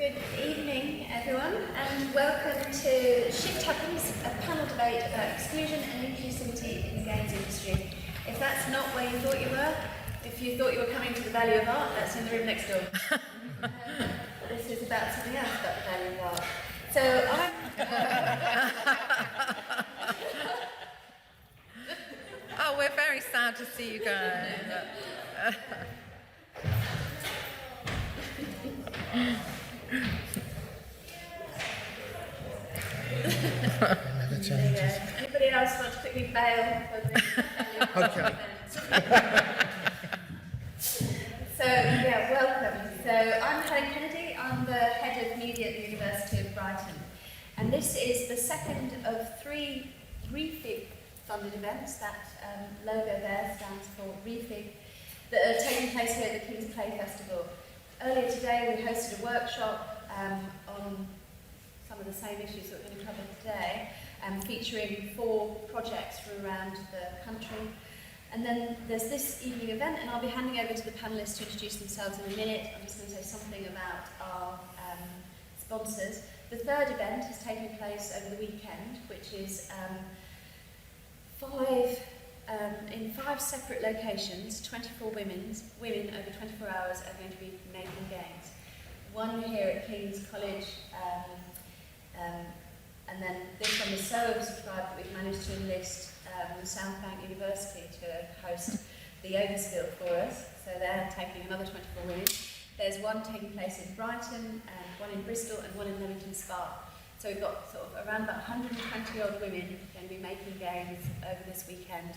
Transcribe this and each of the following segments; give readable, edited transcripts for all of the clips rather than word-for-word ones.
Good evening, everyone, and welcome to Shift Happens, a panel debate about exclusion and inclusivity in the games industry. If that's not where you thought you were, if you thought you were coming to the value of art, that's in the room next door. This is about something else about the value of art. So I'm... Oh, we're very sad to see you go. Never changes. Anybody else want to quickly bail for the Okay. So, welcome. So, I'm Helen Kennedy. I'm the head of media at the University of Brighton. And this is the second of three ReFig funded events. That logo there stands for ReFig, that are taking place here at the King's Play Festival. Earlier today, we hosted a workshop on some of the same issues that we're going to cover today, featuring 4 projects from around the country. And then there's this evening event, and I'll be handing over to the panellists to introduce themselves in a minute. I'm just going to say something about our sponsors. The third event has taken place over the weekend, which is in 5 separate locations. 24 women over 24 hours are going to be making games. One here at King's College, and then this one was so oversubscribed that we've managed to enlist South Bank University to host the yoga skill for us. So they're taking another 24 women. There's one taking place in Brighton, one in Bristol, and one in Leamington Spa. So we've got sort of around about 120 odd women going to be making games over this weekend,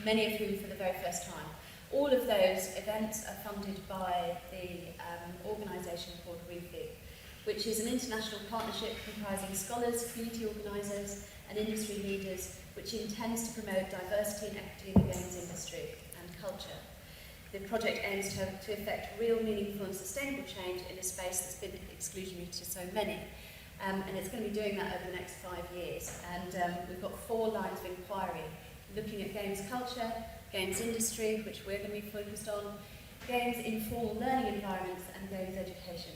many of whom for the very first time. All of those events are funded by the organisation called ReFig, which is an international partnership comprising scholars, community organisers and industry leaders, which intends to promote diversity and equity in the games industry and culture. The project aims to effect real, meaningful and sustainable change in a space that's been exclusionary to so many. And it's going to be doing that over the next 5 years. And we've got 4 lines of inquiry, looking at games culture, games industry, which we're going to be focused on, games in formal learning environments, and games education.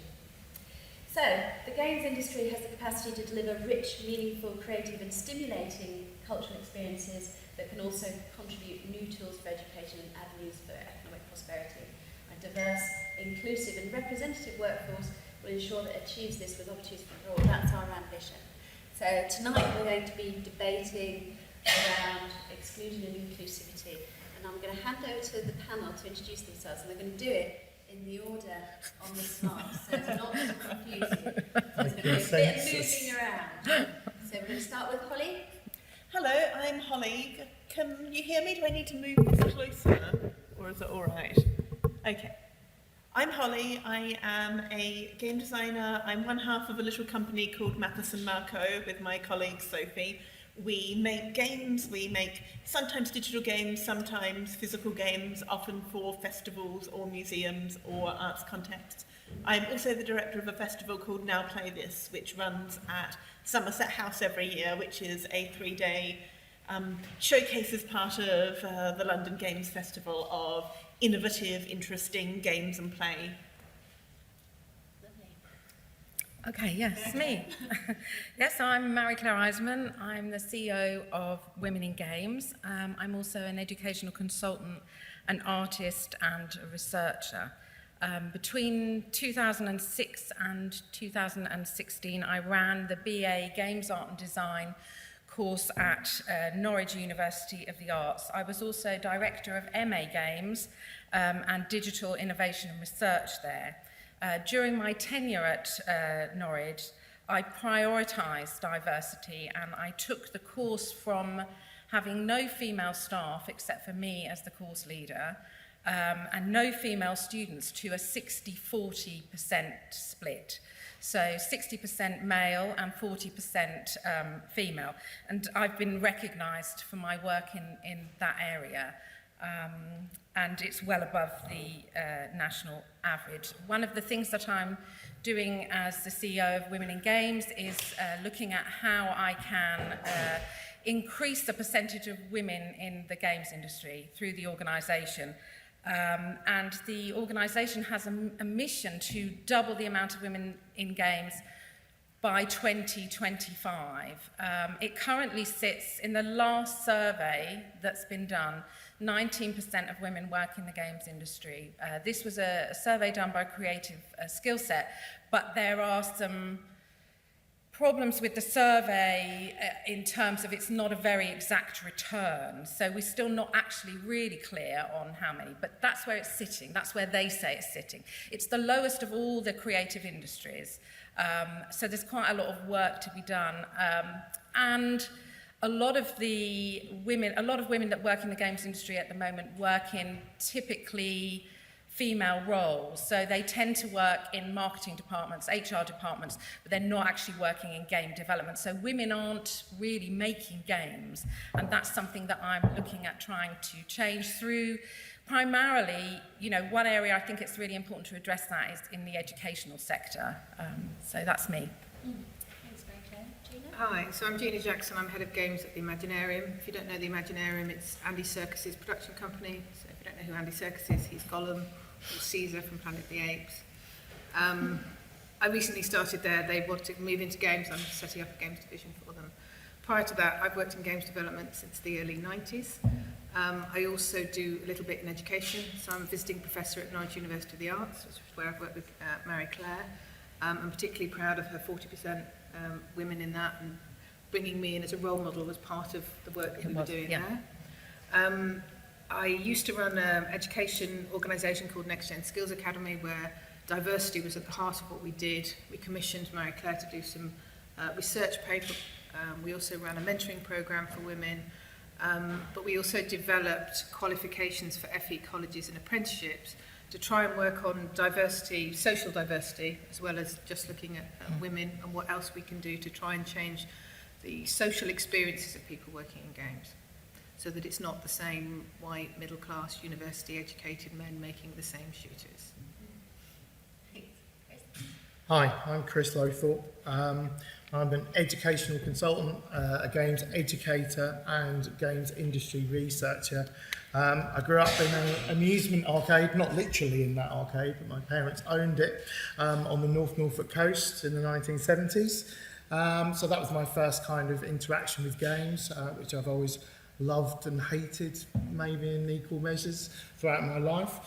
So, the games industry has the capacity to deliver rich, meaningful, creative and stimulating cultural experiences that can also contribute new tools for education and avenues for economic prosperity. A diverse, inclusive and representative workforce will ensure that it achieves this with opportunities for all. That's our ambition. So tonight we're going to be debating around exclusion and inclusivity. And I'm going to hand over to the panel to introduce themselves, and they're going to do it in the order on the slide, so it's not to confuse you. There's going to be a bit of moving around. So we're going to start with Holly. Hello, I'm Holly. Can you hear me? Do I need to move this closer, or is it all right? Okay. I'm Holly. I am a game designer. I'm one half of a little company called Matheson Marco with my colleague Sophie. We make games. We make sometimes digital games, sometimes physical games, often for festivals or museums or arts contexts. I'm also the director of a festival called Now Play This, which runs at Somerset House every year, which is a 3-day showcase as part of the London Games Festival of innovative, interesting games and play. Okay, yes, me. Yes, I'm Mary-Claire Eisman. I'm the CEO of Women in Games. I'm also an educational consultant, an artist and a researcher. Between 2006 and 2016, I ran the BA Games Art and Design course at Norwich University of the Arts. I was also director of MA Games and Digital Innovation and Research there. During my tenure at Norwich, I prioritised diversity, and I took the course from having no female staff except for me as the course leader, and no female students to a 60-40% split. So 60% male and 40% female. And I've been recognised for my work in that area. And it's well above the national average. One of the things that I'm doing as the CEO of Women in Games is looking at how I can increase the percentage of women in the games industry through the organisation. And the organisation has a mission to double the amount of women in games by 2025. It currently sits in the last survey that's been done, 19% of women work in the games industry. This was a survey done by Creative Skill Set, but there are some problems with the survey in terms of it's not a very exact return. So we're still not actually really clear on how many, but that's where it's sitting. That's where they say it's sitting. It's the lowest of all the creative industries. So there's quite a lot of work to be done. And a lot of women that work in the games industry at the moment work in typically female roles. So they tend to work in marketing departments, HR departments, but they're not actually working in game development. So women aren't really making games. And that's something that I'm looking at trying to change through primarily, one area I think it's really important to address that is in the educational sector. So that's me. Thanks, very clear. Gina? Hi, so I'm Gina Jackson, I'm head of games at the Imaginarium. If you don't know the Imaginarium, it's Andy Serkis's production company. So if you don't know who Andy Serkis is, he's Gollum or Caesar from Planet of the Apes. I recently started there. They wanted to move into games. I'm setting up a games division for them. Prior to that, I've worked in games development since the early 90s. I also do a little bit in education, so I'm a visiting professor at Norwich University of the Arts, which is where I've worked with Mary Claire. I'm particularly proud of her 40% women in that, and bringing me in as a role model was part of the work that we were doing there. I used to run an education organisation called Next Gen Skills Academy, where diversity was at the heart of what we did. We commissioned Mary Claire to do some research paper. We also ran a mentoring programme for women. But we also developed qualifications for FE colleges and apprenticeships to try and work on diversity, social diversity, as well as just looking at women and what else we can do to try and change the social experiences of people working in games, so that it's not the same white, middle-class, university-educated men making the same shooters. Hi, I'm Chris Lowthorpe. I'm an educational consultant, a games educator and games industry researcher. I grew up in an amusement arcade, not literally in that arcade, but my parents owned it on the North Norfolk coast in the 1970s. So that was my first kind of interaction with games, which I've always loved and hated, maybe in equal measures, throughout my life.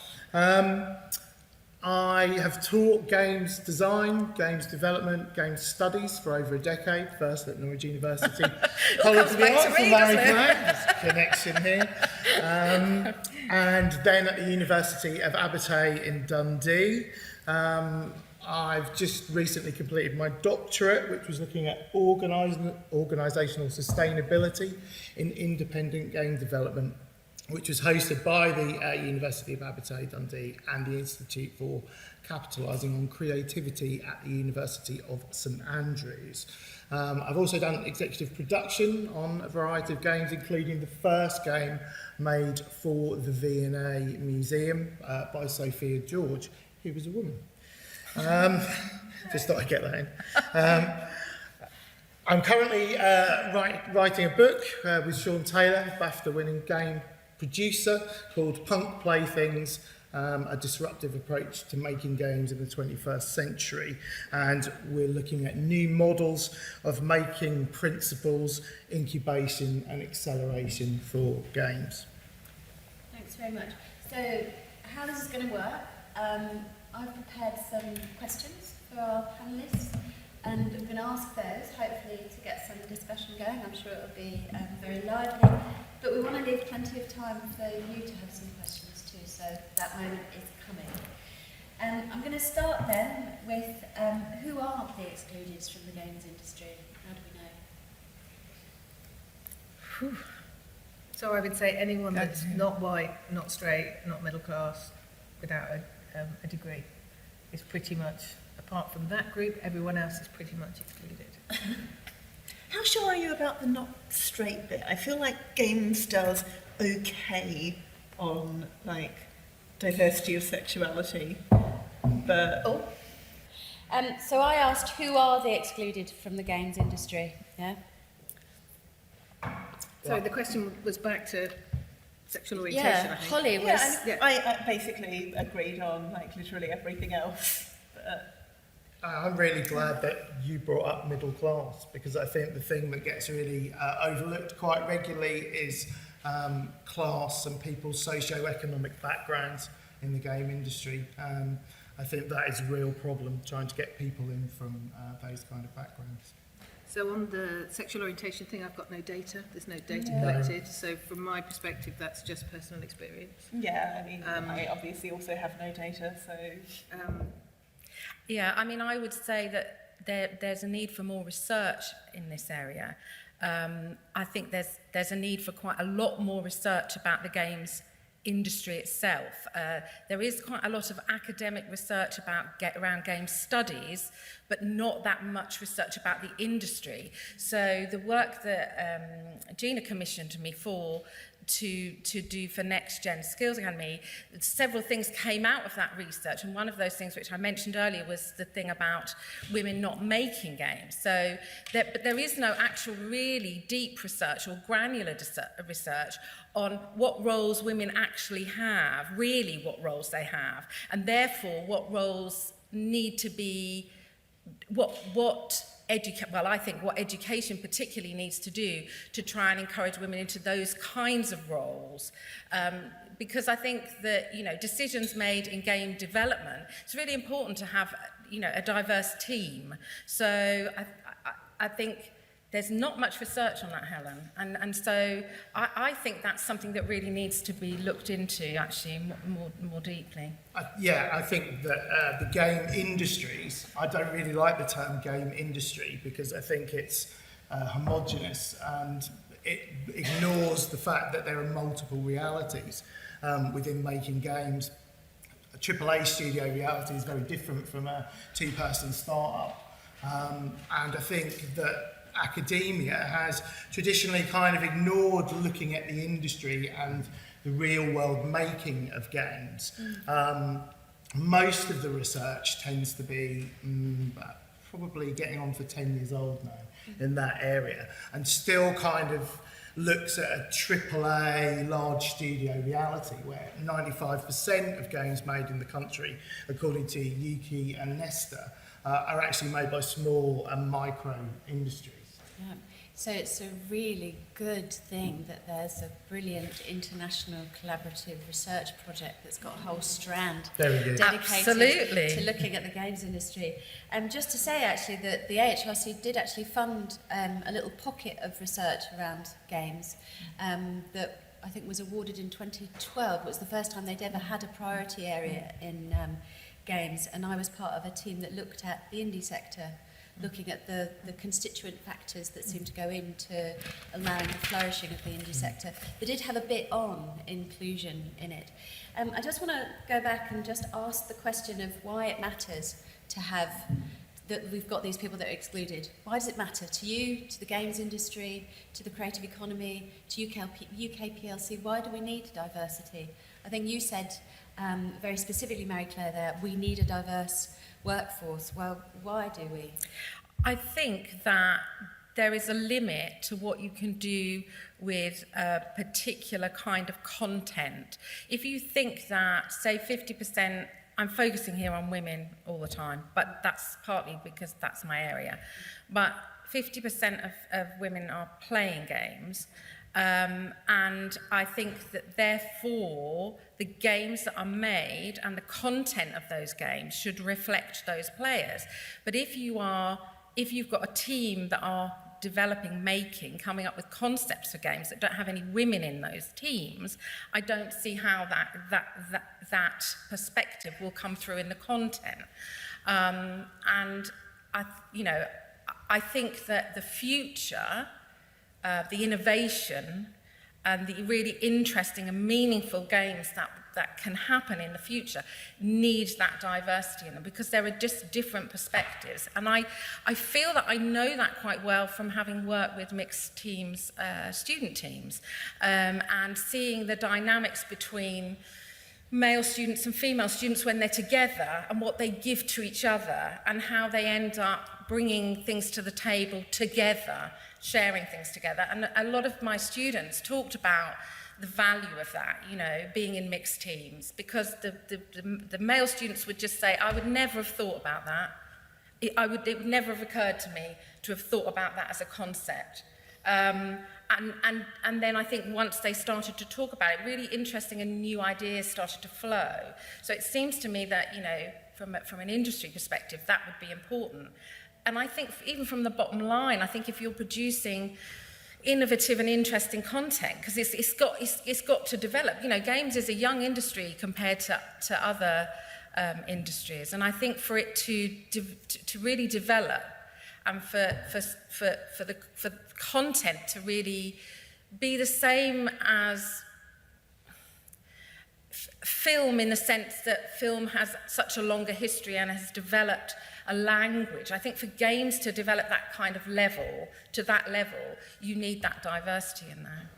I have taught games design, games development, games studies for over a decade, first at Norwich University College of the Arts, and Mary Claire, there's a connection here, and then at the University of Abertay in Dundee. I've just recently completed my doctorate, which was looking at organisational sustainability in independent game development, which was hosted by the University of Abertay, Dundee, and the Institute for Capitalising on Creativity at the University of St Andrews. I've also done executive production on a variety of games, including the first game made for the V&A Museum by Sophia George, who was a woman. Just thought I'd get that in. I'm currently writing a book with Sean Taylor, BAFTA-winning game producer, called Punk Playthings, a disruptive approach to making games in the 21st century. And we're looking at new models of making principles, incubation and acceleration for games. Thanks very much. So, how this is going to work, I've prepared some questions for our panellists, and I'm going to ask those, hopefully to get some discussion going. I'm sure it'll be very lively, but we want to leave plenty of time for you to have some questions too, so that moment is coming. I'm going to start then with who are the excluded from the games industry? How do we know? So I would say anyone that's not white, not straight, not middle class, without a degree is pretty much, apart from that group, everyone else is pretty much excluded. How sure are you about the not straight bit? I feel like games does okay on diversity of sexuality, but So I asked who are the excluded from the games industry? Yeah. So the question was back to sexual orientation, I Yeah, think. Holly was... Yeah, and Yeah. I basically agreed on like literally everything else. But, I'm really glad that you brought up middle class, because I think the thing that gets really overlooked quite regularly is class and people's socio-economic backgrounds in the game industry. I think that is a real problem, trying to get people in from those kind of backgrounds. So on the sexual orientation thing, I've got no data. There's no data Yeah. collected. So from my perspective, that's just personal experience. yeah, I mean, I obviously also have no data, so Yeah, I mean, I would say that there's a need for more research in this area. I think there's a need for quite a lot more research about the games industry itself. There is quite a lot of academic research around game studies, but not that much research about the industry. So the work that Gina commissioned me to do for Next Gen Skills Academy, several things came out of that research, and one of those things which I mentioned earlier was the thing about women not making games. So but there is no actual really deep research or granular research on what roles women actually have, really what roles they have, and therefore what roles need to be, I think what education particularly needs to do to try and encourage women into those kinds of roles. Because I think that, decisions made in game development, it's really important to have, a diverse team. So I think there's not much research on that, Helen. And so I think that's something that really needs to be looked into, actually, more deeply. I think that the game industries, I don't really like the term game industry, because I think it's homogenous and it ignores the fact that there are multiple realities within making games. A AAA studio reality is very different from a two-person startup. And I think that academia has traditionally kind of ignored looking at the industry and the real world making of games. Most of the research tends to be probably getting on for 10 years old now in that area, and still kind of looks at a AAA large studio reality where 95% of games made in the country, according to Yuki and Nesta, are actually made by small and micro industries. Yeah. So it's a really good thing that there's a brilliant international collaborative research project that's got a whole strand Very good. dedicated Absolutely. to looking at the games industry. Just to say actually that the AHRC did actually fund a little pocket of research around games that I think was awarded in 2012. It was the first time they'd ever had a priority area in games, and I was part of a team that looked at the indie sector, looking at the constituent factors that seem to go into allowing the flourishing of the indie sector. They did have a bit on inclusion in it. I just want to go back and just ask the question of why it matters to have that we've got these people that are excluded. Why does it matter to you, to the games industry, to the creative economy, to UK PLC? Why do we need diversity? I think you said very specifically, Mary-Claire, there, we need a diverse workforce. Well, why do we? I think that there is a limit to what you can do with a particular kind of content. If you think that, say, 50%, I'm focusing here on women all the time, but that's partly because that's my area, but 50% of women are playing games, and I think that therefore the games that are made and the content of those games should reflect those players. But if you've got a team that are developing, coming up with concepts for games that don't have any women in those teams, I don't see how that perspective will come through in the content. And I think that the future, the innovation and the really interesting and meaningful games that can happen in the future needs that diversity in them, because there are just different perspectives. And I feel that I know that quite well from having worked with mixed teams, student teams, and seeing the dynamics between male students and female students when they're together and what they give to each other and how they end up bringing things to the table together, sharing things together. And a lot of my students talked about the value of that, you know, being in mixed teams, because the male students would just say, I would never have thought about that. It would never have occurred to me to have thought about that as a concept. And then I think once they started to talk about it, really interesting and new ideas started to flow. So it seems to me that, you know, from an industry perspective, that would be important. And I think even from the bottom line, I think if you're producing innovative and interesting content, because it's got to develop. You know, games is a young industry compared to other industries, and I think for it to really develop, and for the content to really be the same as film, in the sense that film has such a longer history and has developed a language. I think for games to develop that kind of level, to that level, you need that diversity in there.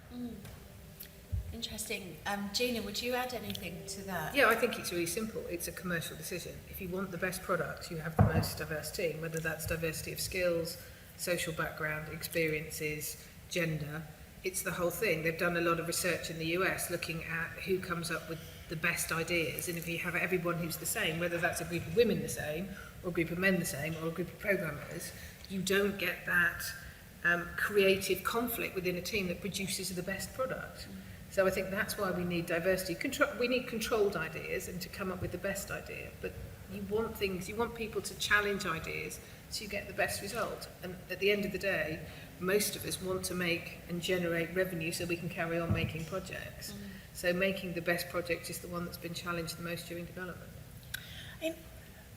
Interesting. Gina, would you add anything to that? Yeah, I think it's really simple. It's a commercial decision. If you want the best product, you have the most diverse team, whether that's diversity of skills, social background, experiences, gender. It's the whole thing. They've done a lot of research in the US looking at who comes up with the best ideas, and if you have everyone who's the same, whether that's a group of women the same, or a group of men the same, or a group of programmers, you don't get that creative conflict within a team that produces the best product. So I think that's why we need diversity. We need controlled ideas and to come up with the best idea, but you want people to challenge ideas so you get the best result. And at the end of the day, most of us want to make and generate revenue so we can carry on making projects. So making the best project is the one that's been challenged the most during development. And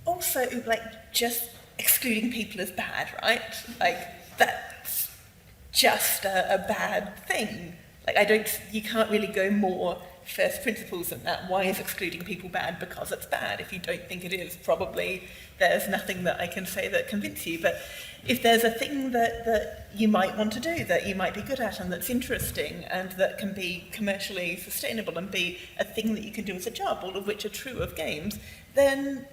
also, like, just excluding people is bad, right? Like, that's just a bad thing. Like, you can't really go more first principles than that. Why is excluding people bad? Because it's bad. If you don't think it is, probably there's nothing that I can say that convinces you. But if there's a thing that you might want to do, that you might be good at, and that's interesting, and that can be commercially sustainable and be a thing that you can do as a job, all of which are true of games, then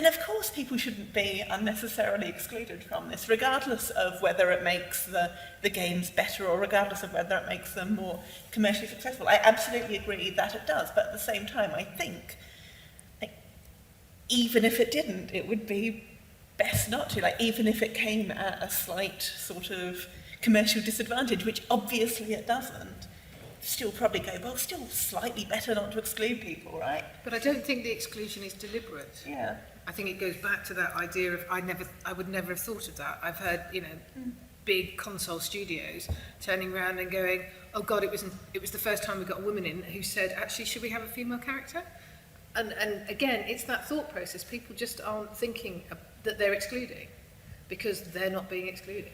of course people shouldn't be unnecessarily excluded from this, regardless of whether it makes the games better or regardless of whether it makes them more commercially successful. I absolutely agree that it does, but at the same time, I think, like, even if it didn't, it would be best not to. Like, even if it came at a slight sort of commercial disadvantage, which obviously it doesn't, still probably go, well, still slightly better not to exclude people, right? But I don't think the exclusion is deliberate. Yeah. I think it goes back to that idea of I would never have thought of that. I've heard, you know, big console studios turning around and going, oh God, it was the first time we got a woman in who said, actually, should we have a female character? And again, it's that thought process. People just aren't thinking that they're excluding because they're not being excluded.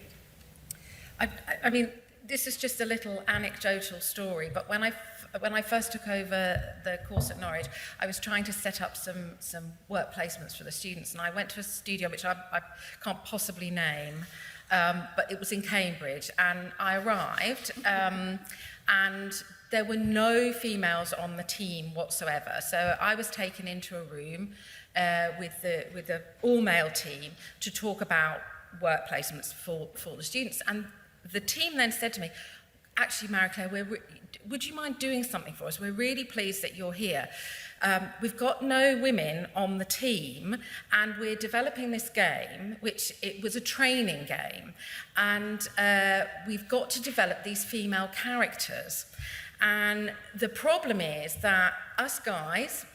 I mean, this is just a little anecdotal story, but when I first took over the course at Norwich, I was trying to set up some work placements for the students, and I went to a studio which I can't possibly name, but it was in Cambridge, and I arrived, and there were no females on the team whatsoever. So I was taken into a room with the all-male team to talk about work placements for the students, and the team then said to me, actually, Marie-Claire, would you mind doing something for us? We're really pleased that you're here. We've got no women on the team, and we're developing this game, which it was a training game, and we've got to develop these female characters. And the problem is that us guys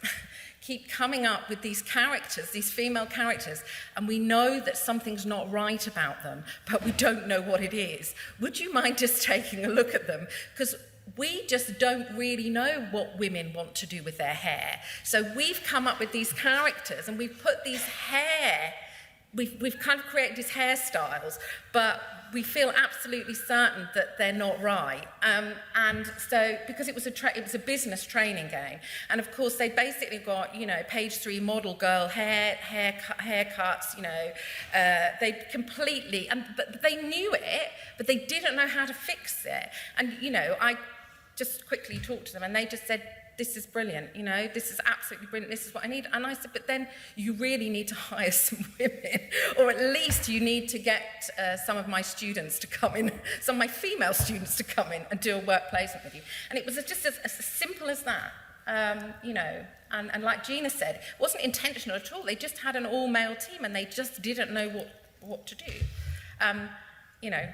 keep coming up with these characters, these female characters, and we know that something's not right about them, but we don't know what it is. Would you mind just taking a look at them? Because we just don't really know what women want to do with their hair. So we've come up with these characters, and we've put these we've kind of created these hairstyles, but we feel absolutely certain that they're not right. And so, because it was a business training game, and of course they basically got, you know, page 3 model girl haircuts, you know, they completely, but they knew it, but they didn't know how to fix it. And, you know, I just quickly talked to them, and they just said, this is brilliant, you know, this is absolutely brilliant, this is what I need. And I said, but then you really need to hire some women, or at least you need to get some of my students to come in, some of my female students to come in and do a work placement with you. And it was just as simple as that, you know, and like Gina said, it wasn't intentional at all. They just had an all-male team and they just didn't know what to do. You know,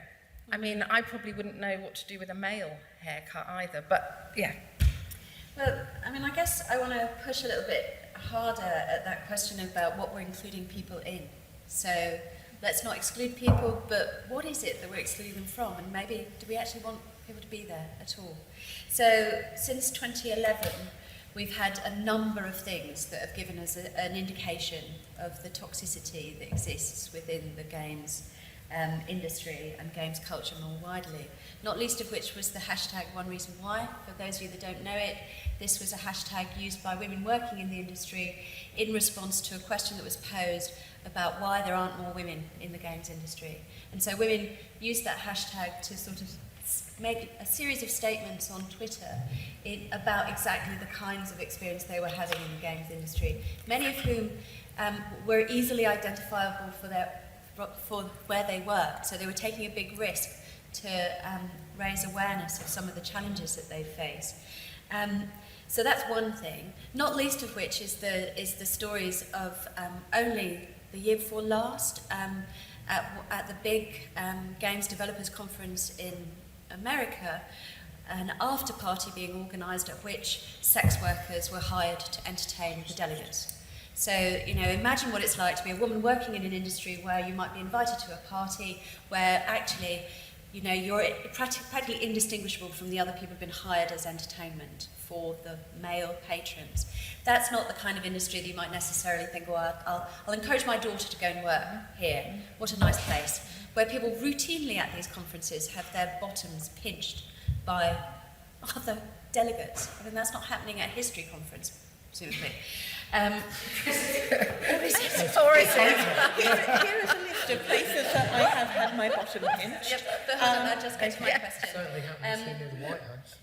I mean, I probably wouldn't know what to do with a male haircut either, but yeah. Well, I mean, I guess I want to push a little bit harder at that question about what we're including people in. So let's not exclude people, but what is it that we're excluding them from? And maybe, do we actually want people to be there at all? So since 2011, we've had a number of things that have given us an indication of the toxicity that exists within the games industry and games culture more widely, not least of which was the hashtag One Reason Why. For those of you that don't know it, this was a hashtag used by women working in the industry in response to a question that was posed about why there aren't more women in the games industry. And so women used that hashtag to sort of make a series of statements on Twitter about exactly the kinds of experience they were having in the games industry, many of whom were easily identifiable for where they worked. So they were taking a big risk to raise awareness of some of the challenges that they face. So that's one thing, not least of which is the stories of only the year before last at the big Games Developers Conference in America, an after party being organised at which sex workers were hired to entertain the delegates. So, you know, imagine what it's like to be a woman working in an industry where you might be invited to a party where actually, you know, you're practically indistinguishable from the other people who've been hired as entertainment for the male patrons. That's not the kind of industry that you might necessarily think, well, I'll encourage my daughter to go and work here. What a nice place. Where people routinely at these conferences have their bottoms pinched by other delegates. I mean, that's not happening at a history conference, presumably. Or is it? Here is a list of places that I have had my bottom pinched. Yep, but hold on, I'll just go to my question. Certainly happens here near the White House.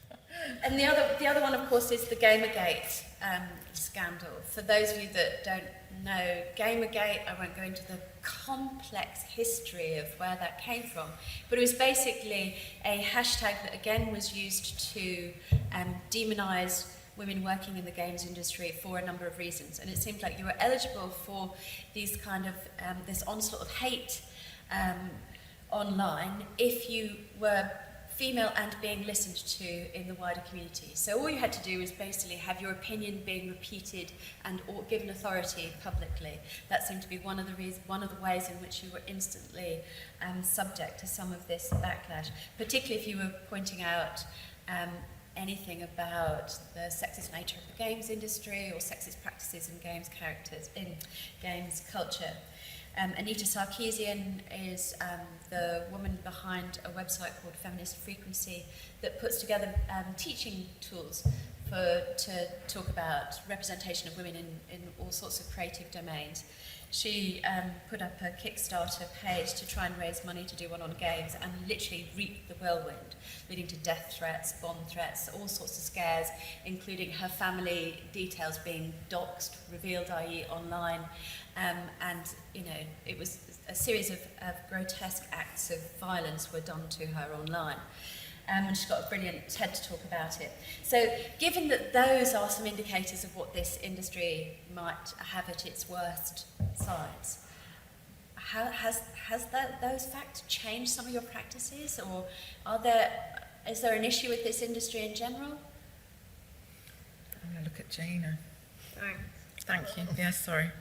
And the other one, of course, is the Gamergate scandal. For those of you that don't know Gamergate, I won't go into the complex history of where that came from, but it was basically a hashtag that again was used to demonise women working in the games industry for a number of reasons. And it seemed like you were eligible for these kind of this onslaught of hate online if you were female and being listened to in the wider community. So all you had to do was basically have your opinion being repeated and given authority publicly. That seemed to be one of the ways in which you were instantly subject to some of this backlash, particularly if you were pointing out anything about the sexist nature of the games industry or sexist practices in games games culture. Anita Sarkeesian is the woman behind a website called Feminist Frequency that puts together teaching tools to talk about representation of women in all sorts of creative domains. She put up a Kickstarter page to try and raise money to do one on games and literally reaped the whirlwind, leading to death threats, bomb threats, all sorts of scares, including her family details being doxed, revealed, i.e. online. And, you know, it was a series of grotesque acts of violence were done to her online. And she's got a brilliant TED talk about it. So given that those are some indicators of what this industry might have at its worst sides, has those facts changed some of your practices, or is there an issue with this industry in general? I'm going to look at Gina. Thanks. Thank you. Yes, sorry.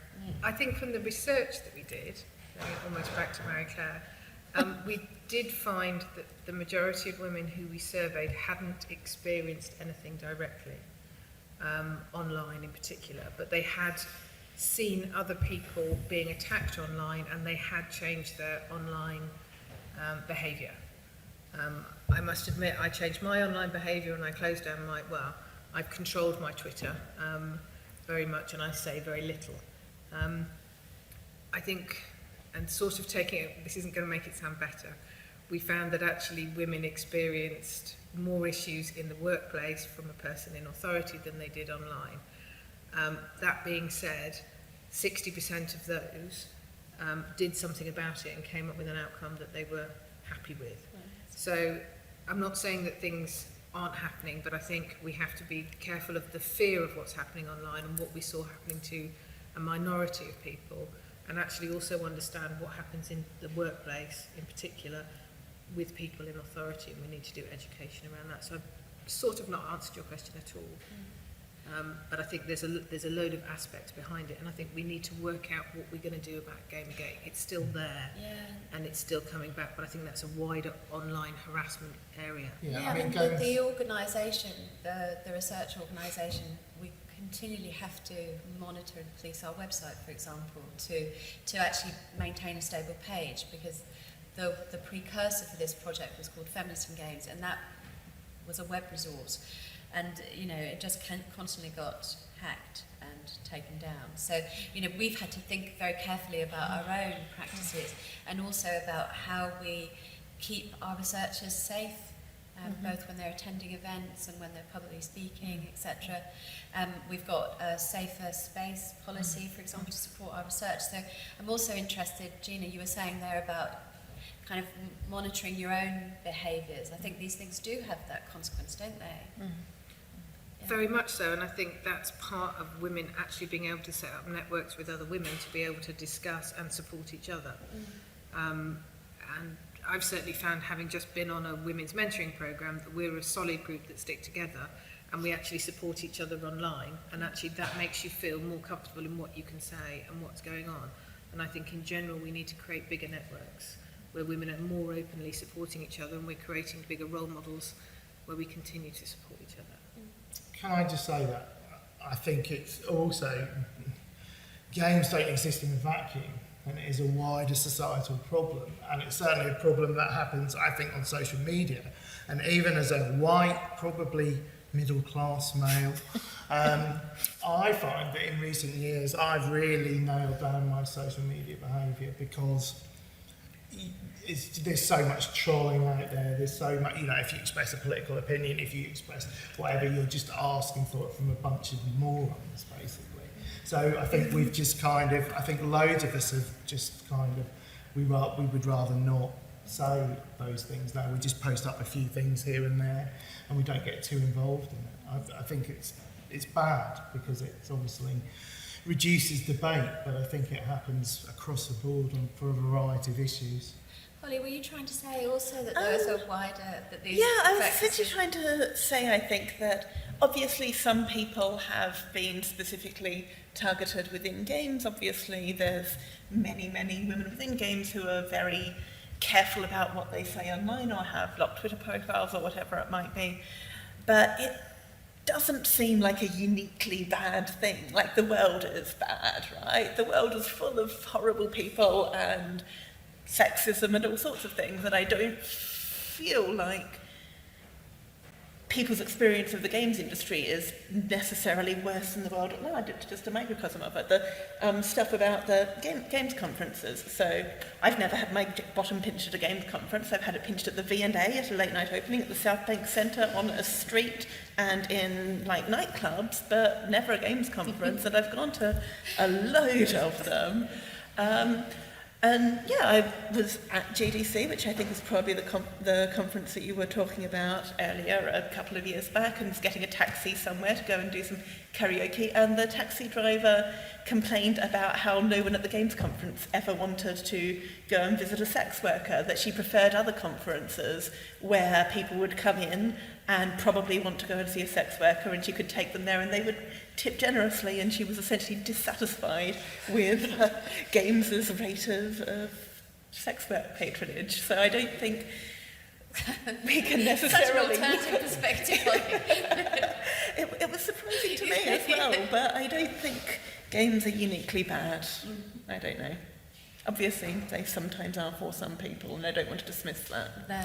I think from the research that we did, going almost back to Mary Claire, we did find that the majority of women who we surveyed hadn't experienced anything directly, online in particular, but they had seen other people being attacked online and they had changed their online behaviour. I must admit I changed my online behaviour and I closed down I've controlled my Twitter very much, and I say very little. I think, and sort of taking it, this isn't going to make it sound better, we found that actually women experienced more issues in the workplace from a person in authority than they did online. That being said, 60% of those did something about it and came up with an outcome that they were happy with. Right. So I'm not saying that things aren't happening, but I think we have to be careful of the fear of what's happening online and what we saw happening to a minority of people, and actually also understand what happens in the workplace in particular with people in authority, and we need to do education around that. So I've sort of not answered your question at all. But I think there's a load of aspects behind it, and I think we need to work out what we're going to do about Gamergate. It's still there, and it's still coming back, but I think that's a wider online harassment area. Yeah, I mean, the organisation, the research organisation, we continually have to monitor and police our website, for example, to actually maintain a stable page, because the precursor for this project was called Feminist in Games, and that was a web resource. And, you know, it just constantly got hacked and taken down. So, you know, we've had to think very carefully about our own practices and also about how we keep our researchers safe, both when they're attending events and when they're publicly speaking, etc. We've got a safer space policy, for example, to support our research. So I'm also interested, Gina, you were saying there about kind of monitoring your own behaviours. I think these things do have that consequence, don't they? Yeah. Very much so, and I think that's part of women actually being able to set up networks with other women to be able to discuss and support each other. And I've certainly found, having just been on a women's mentoring programme, that we're a solid group that stick together and we actually support each other online, and actually that makes you feel more comfortable in what you can say and what's going on. And I think in general we need to create bigger networks where women are more openly supporting each other, and we're creating bigger role models where we continue to support each other. Can I just say that I think it's also, games don't exist in a vacuum, and it is a wider societal problem, and it's certainly a problem that happens, I think, on social media. And even as a white, probably middle-class male, I find that in recent years I've really nailed down my social media behaviour, because there's so much trolling out there. There's so much, you know, if you express a political opinion, if you express whatever, you're just asking for it from a bunch of morons, basically. So I think we've just kind of, I think loads of us have just kind of, we would rather not say those things now. We just post up a few things here and there, and we don't get too involved in it. I think it's bad, because it's obviously reduces debate, but I think it happens across the board for a variety of issues. Holly, were you trying to say also that there is a wider, that these I was simply trying to say, I think, that obviously some people have been specifically targeted within games. Obviously there's many, many women within games who are very careful about what they say online, or have locked Twitter profiles or whatever it might be. But it doesn't seem like a uniquely bad thing. Like, the world is bad, right? The world is full of horrible people and sexism and all sorts of things, and I don't feel like people's experience of the games industry is necessarily worse than the world at large. It's just a microcosm of it. The stuff about the games conferences. So I've never had my bottom pinched at a games conference. I've had it pinched at the V&A at a late night opening, at the South Bank Centre, on a street, and in like nightclubs, but never a games conference. And I've gone to a load of them. And yeah, I was at GDC, which I think was probably the conference that you were talking about earlier, a couple of years back, and was getting a taxi somewhere to go and do some karaoke, and the taxi driver complained about how no one at the Games conference ever wanted to go and visit a sex worker, that she preferred other conferences where people would come in and probably want to go and see a sex worker, and she could take them there and they would tip generously, and she was essentially dissatisfied with Games' rate of sex work patronage. So I don't think we can necessarily... Such an alternative perspective on it. It was surprising to me as well, but I don't think games are uniquely bad. I don't know. Obviously, they sometimes are for some people, and I don't want to dismiss that. No.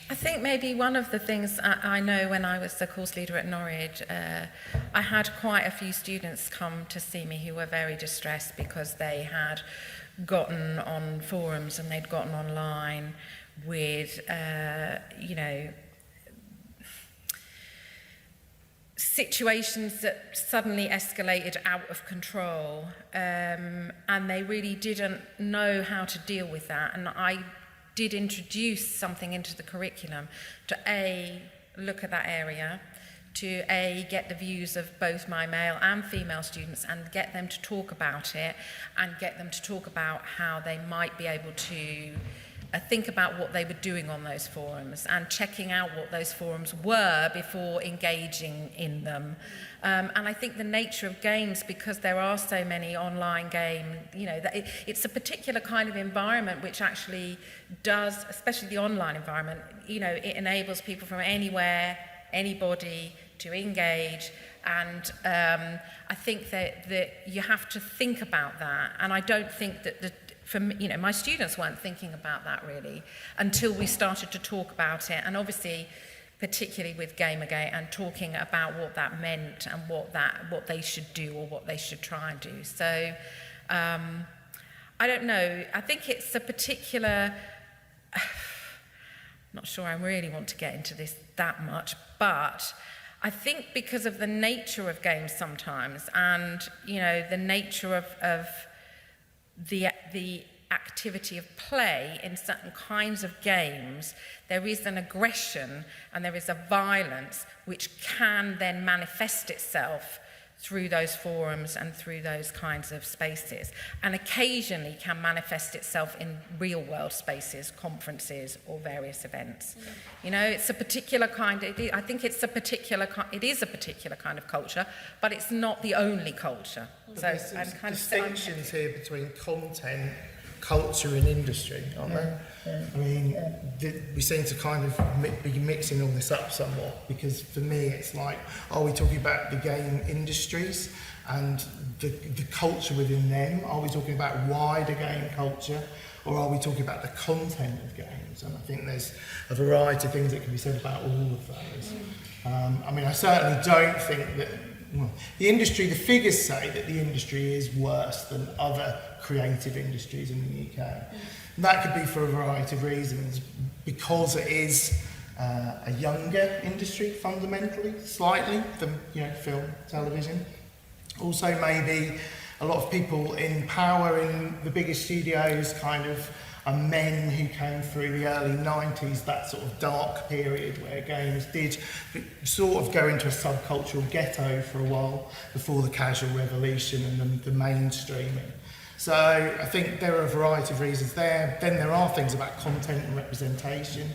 I think maybe one of the things I know, when I was the course leader at Norwich, I had quite a few students come to see me who were very distressed because they had gotten on forums and they'd gotten online with, situations that suddenly escalated out of control, and they really didn't know how to deal with that. And I did introduce something into the curriculum to look at that area, to get the views of both my male and female students and get them to talk about it and get them to talk about how they might be able to think about what they were doing on those forums and checking out what those forums were before engaging in them. And I think the nature of games, because there are so many online games, that it's a particular kind of environment which actually does, especially the online environment, it enables people from anywhere, anybody to engage. And I think that you have to think about that. And I don't think that my students weren't thinking about that really until we started to talk about it, and obviously particularly with Gamergate and talking about what that meant and what they should do or what they should try and do. So I don't know, I think it's a particular not sure I really want to get into this that much, but I think because of the nature of games sometimes and the nature of the activity of play in certain kinds of games, there is an aggression and there is a violence which can then manifest itself through those forums and through those kinds of spaces, and occasionally can manifest itself in real world spaces, conferences or various events. It's a particular kind of, I think it is a particular kind of culture, but it's not the only culture. But so there's I'm kind distinctions here between content, culture and industry, aren't there? I mean, we seem to kind of be mixing all this up somewhat, because for me it's like, are we talking about the game industries and the culture within them? Are we talking about wider game culture, or are we talking about the content of games? And I think there's a variety of things that can be said about all of those. I mean, I certainly don't think that the industry, the figures say that the industry is worse than other creative industries in the UK. And that could be for a variety of reasons, because it is a younger industry fundamentally, slightly, than film, television. Also maybe a lot of people in power in the biggest studios kind of are men who came through the early 90s, that sort of dark period where games did sort of go into a subcultural ghetto for a while before the casual revolution and the mainstreaming. So I think there are a variety of reasons there. Then there are things about content and representation.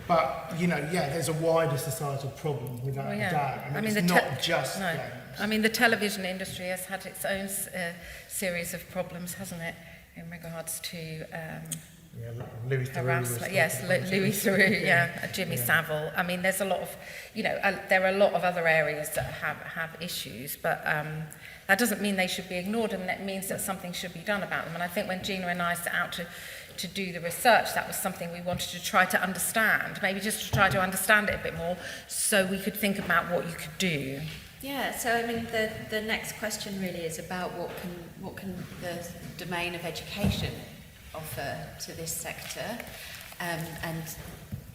But, there's a wider societal problem without a doubt. I mean, it's not just games. I mean, the television industry has had its own series of problems, hasn't it? In regards to Louis harassment, yes, Louis Theroux, Jimmy Savile. I mean, there's a lot of, there are a lot of other areas that have issues, but that doesn't mean they should be ignored, and that means that something should be done about them. And I think when Gina and I set out to do the research, that was something we wanted to try to understand, maybe just to try to understand it a bit more, so we could think about what you could do. Yeah, so I mean, the next question really is about what can the domain of education offer to this sector, and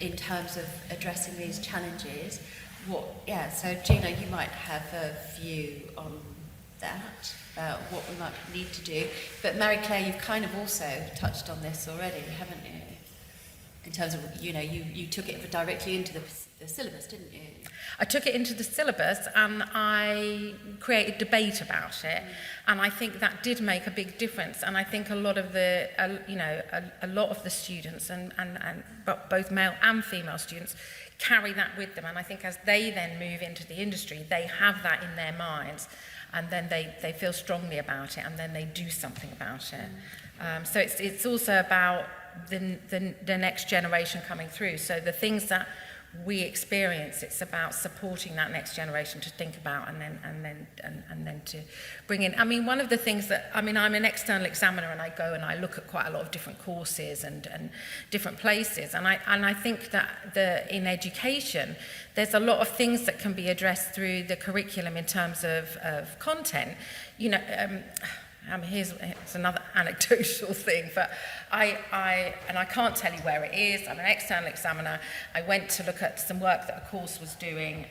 in terms of addressing these challenges, so Gina, you might have a view on that, about what we might need to do, but Marie-Claire, you've kind of also touched on this already, haven't you? In terms of, you took it directly into the syllabus, didn't you? I took it into the syllabus and I created debate about it, and I think that did make a big difference. And I think a lot of the, a lot of the students and both male and female students carry that with them. And I think as they then move into the industry, they have that in their minds, and then they feel strongly about it, and then they do something about it. So it's also about the next generation coming through. So the things that we experience, it's about supporting that next generation to think about and then to bring in. I mean, one of the things that, I'm an external examiner, and I go and I look at quite a lot of different courses and different places, and I think that in education there's a lot of things that can be addressed through the curriculum in terms of content. here's another anecdotal thing, but I can't tell you where it is. I'm an external examiner. I went to look at some work that a course was doing.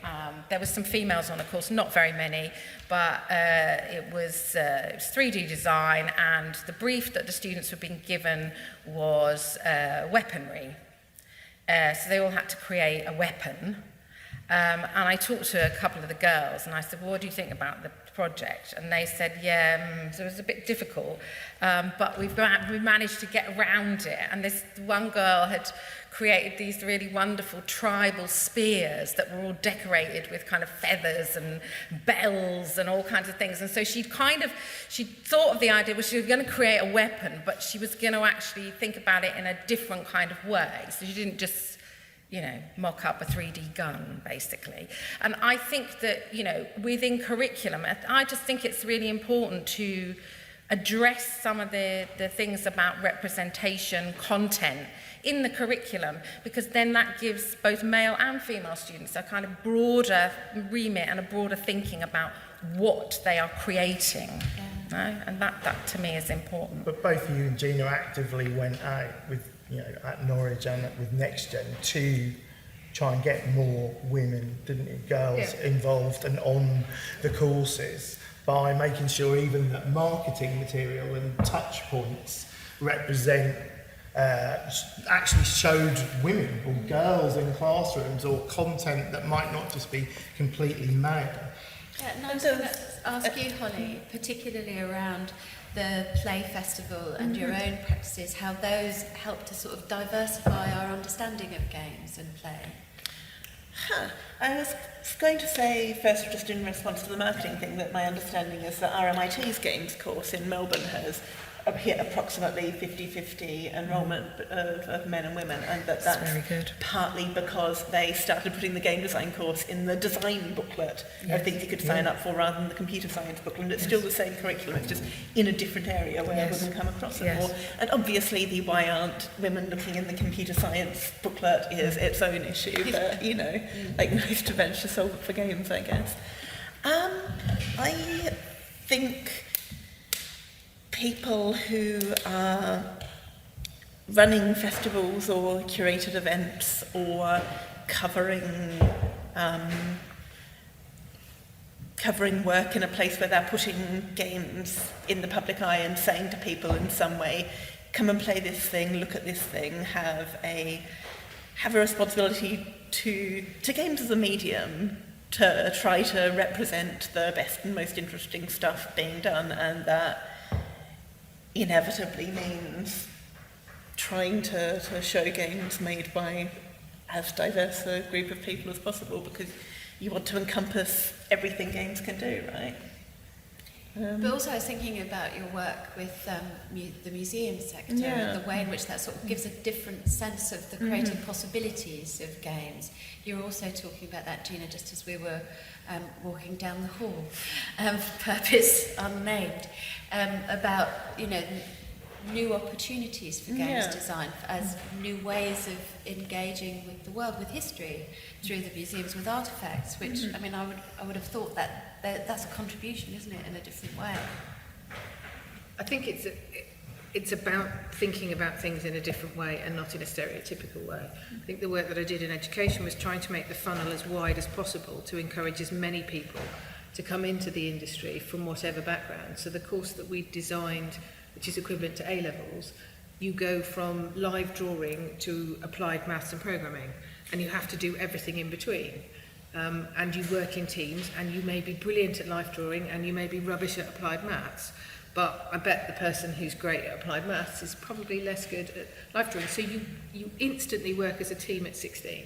There were some females on the course, not very many, but it was 3D design, and the brief that the students were being given was weaponry. So they all had to create a weapon. And I talked to a couple of the girls, and I said, well, what do you think about the project? And they said, so it was a bit difficult, but we managed to get around it. And this one girl had created these really wonderful tribal spears that were all decorated with kind of feathers and bells and all kinds of things. And so she thought of the idea, well, she was going to create a weapon, but she was going to actually think about it in a different kind of way. So she didn't just mock up a 3D gun, basically. And I think that, within curriculum, I just think it's really important to address some of the things about representation, content in the curriculum, because then that gives both male and female students a kind of broader remit and a broader thinking about what they are creating. Yeah. And that to me is important. But both you and Gina actively went out with at Norwich and with NextGen to try and get more women, didn't you, girls involved and on the courses, by making sure even that marketing material and touch points represent, actually showed women or girls in classrooms, or content that might not just be completely male. Yeah, and I was going to ask you, Holly, particularly around the play festival and your own practices, how those help to sort of diversify our understanding of games and play. I was going to say, first, just in response to the marketing thing, that my understanding is that RMIT's games course in Melbourne has hit approximately 50-50 enrolment of men and women, and that's very good. Partly because they started putting the game design course in the design booklet of things you could sign up for, rather than the computer science booklet. And it's still the same curriculum, it's just in a different area where women come across it more. And obviously the why aren't women looking in the computer science booklet is its own issue, but like most venture solve it for games, I guess. I think people who are running festivals or curated events or covering work in a place where they're putting games in the public eye and saying to people in some way, come and play this thing, look at this thing, have a responsibility to games as a medium to try to represent the best and most interesting stuff being done, and that inevitably means trying to show games made by as diverse a group of people as possible, because you want to encompass everything games can do, right? But also I was thinking about your work with the museum sector, and the way in which that sort of gives a different sense of the creative possibilities of games. You're also talking about that, Gina, just as we were walking down the hall, purpose unnamed, about new opportunities for games design as new ways of engaging with the world, with history, through the museums, with artefacts, which I would have thought that's a contribution, isn't it, in a different way? I think it's about thinking about things in a different way and not in a stereotypical way. I think the work that I did in education was trying to make the funnel as wide as possible to encourage as many people to come into the industry from whatever background. So the course that we designed, which is equivalent to A-levels, you go from live drawing to applied maths and programming, and you have to do everything in between. And you work in teams, and you may be brilliant at live drawing and you may be rubbish at applied maths, but I bet the person who's great at applied maths is probably less good at live drawing. So you instantly work as a team at 16,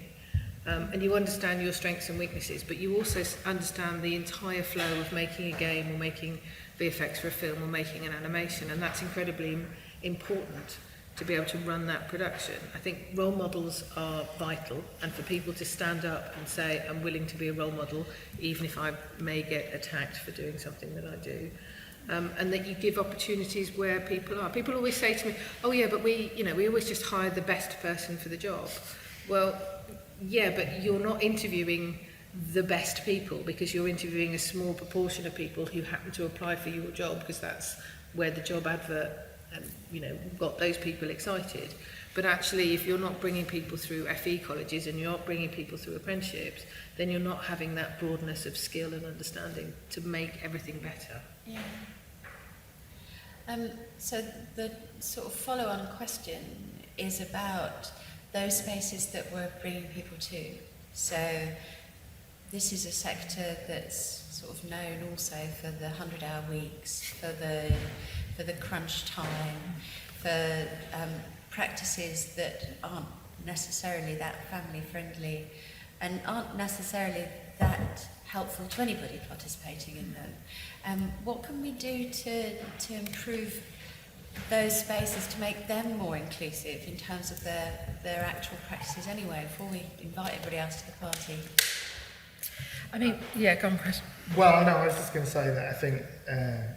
and you understand your strengths and weaknesses, but you also understand the entire flow of making a game or making VFX for a film or making an animation, and that's incredibly important to be able to run that production. I think role models are vital, and for people to stand up and say, I'm willing to be a role model, even if I may get attacked for doing something that I do. And that you give opportunities where people are. People always say to me, oh yeah, but we always just hire the best person for the job. Well, yeah, but you're not interviewing the best people, because you're interviewing a small proportion of people who happen to apply for your job, because that's where the job advert, got those people excited. But actually, if you're not bringing people through FE colleges and you're not bringing people through apprenticeships, then you're not having that broadness of skill and understanding to make everything better. Yeah. So the sort of follow-on question is about those spaces that we're bringing people to. So this is a sector that's sort of known also for the 100-hour weeks, for the crunch time, for practices that aren't necessarily that family-friendly and aren't necessarily that helpful to anybody participating in them. What can we do to improve those spaces, to make them more inclusive in terms of their actual practices anyway, before we invite everybody else to the party? I mean, yeah, go on, Chris. Well, no, I was just going to say that I think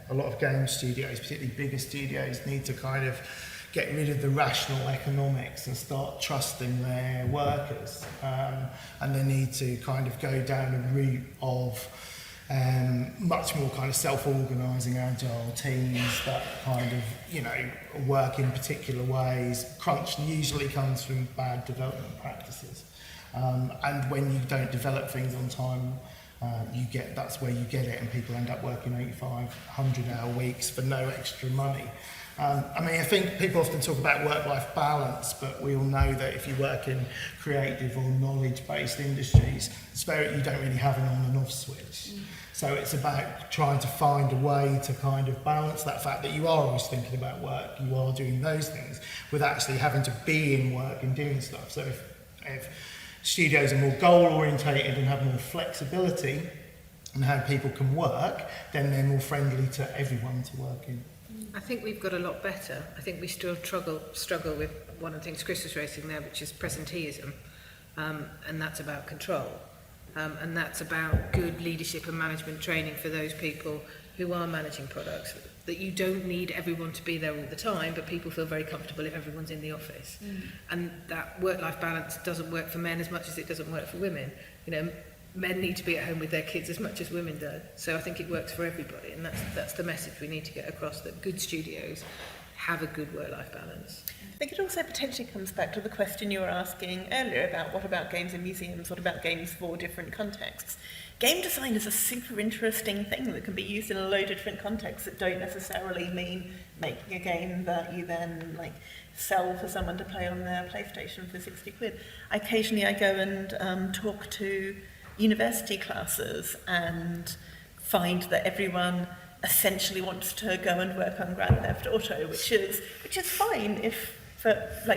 a lot of game studios, particularly bigger studios, need to kind of get rid of the rational economics and start trusting their workers. And they need to kind of go down a route of much more kind of self-organising agile teams that kind of, work in particular ways. Crunch usually comes from bad development practices. And when you don't develop things on time, that's where you get it, and people end up working 85, 100-hour weeks for no extra money. I think people often talk about work-life balance, but we all know that if you work in creative or knowledge-based industries, you don't really have an on and off switch. So it's about trying to find a way to kind of balance that fact that you are always thinking about work, you are doing those things, with actually having to be in work and doing stuff. So if studios are more goal-orientated and have more flexibility in how people can work, then they're more friendly to everyone to work in. I think we've got a lot better. I think we still struggle with one of the things Chris was raising there, which is presenteeism, and that's about control. And that's about good leadership and management training for those people who are managing products, that you don't need everyone to be there all the time, but people feel very comfortable if everyone's in the office. And that work-life balance doesn't work for men as much as it doesn't work for women. Men need to be at home with their kids as much as women do. So I think it works for everybody, and that's the message we need to get across, that good studios have a good work-life balance. I think it also potentially comes back to the question you were asking earlier about what about games in museums, what about games for different contexts. Game design is a super interesting thing that can be used in a load of different contexts that don't necessarily mean making a game that you then sell for someone to play on their PlayStation for 60 quid. Occasionally I go and talk to university classes and find that everyone essentially wants to go and work on Grand Theft Auto, which is fine if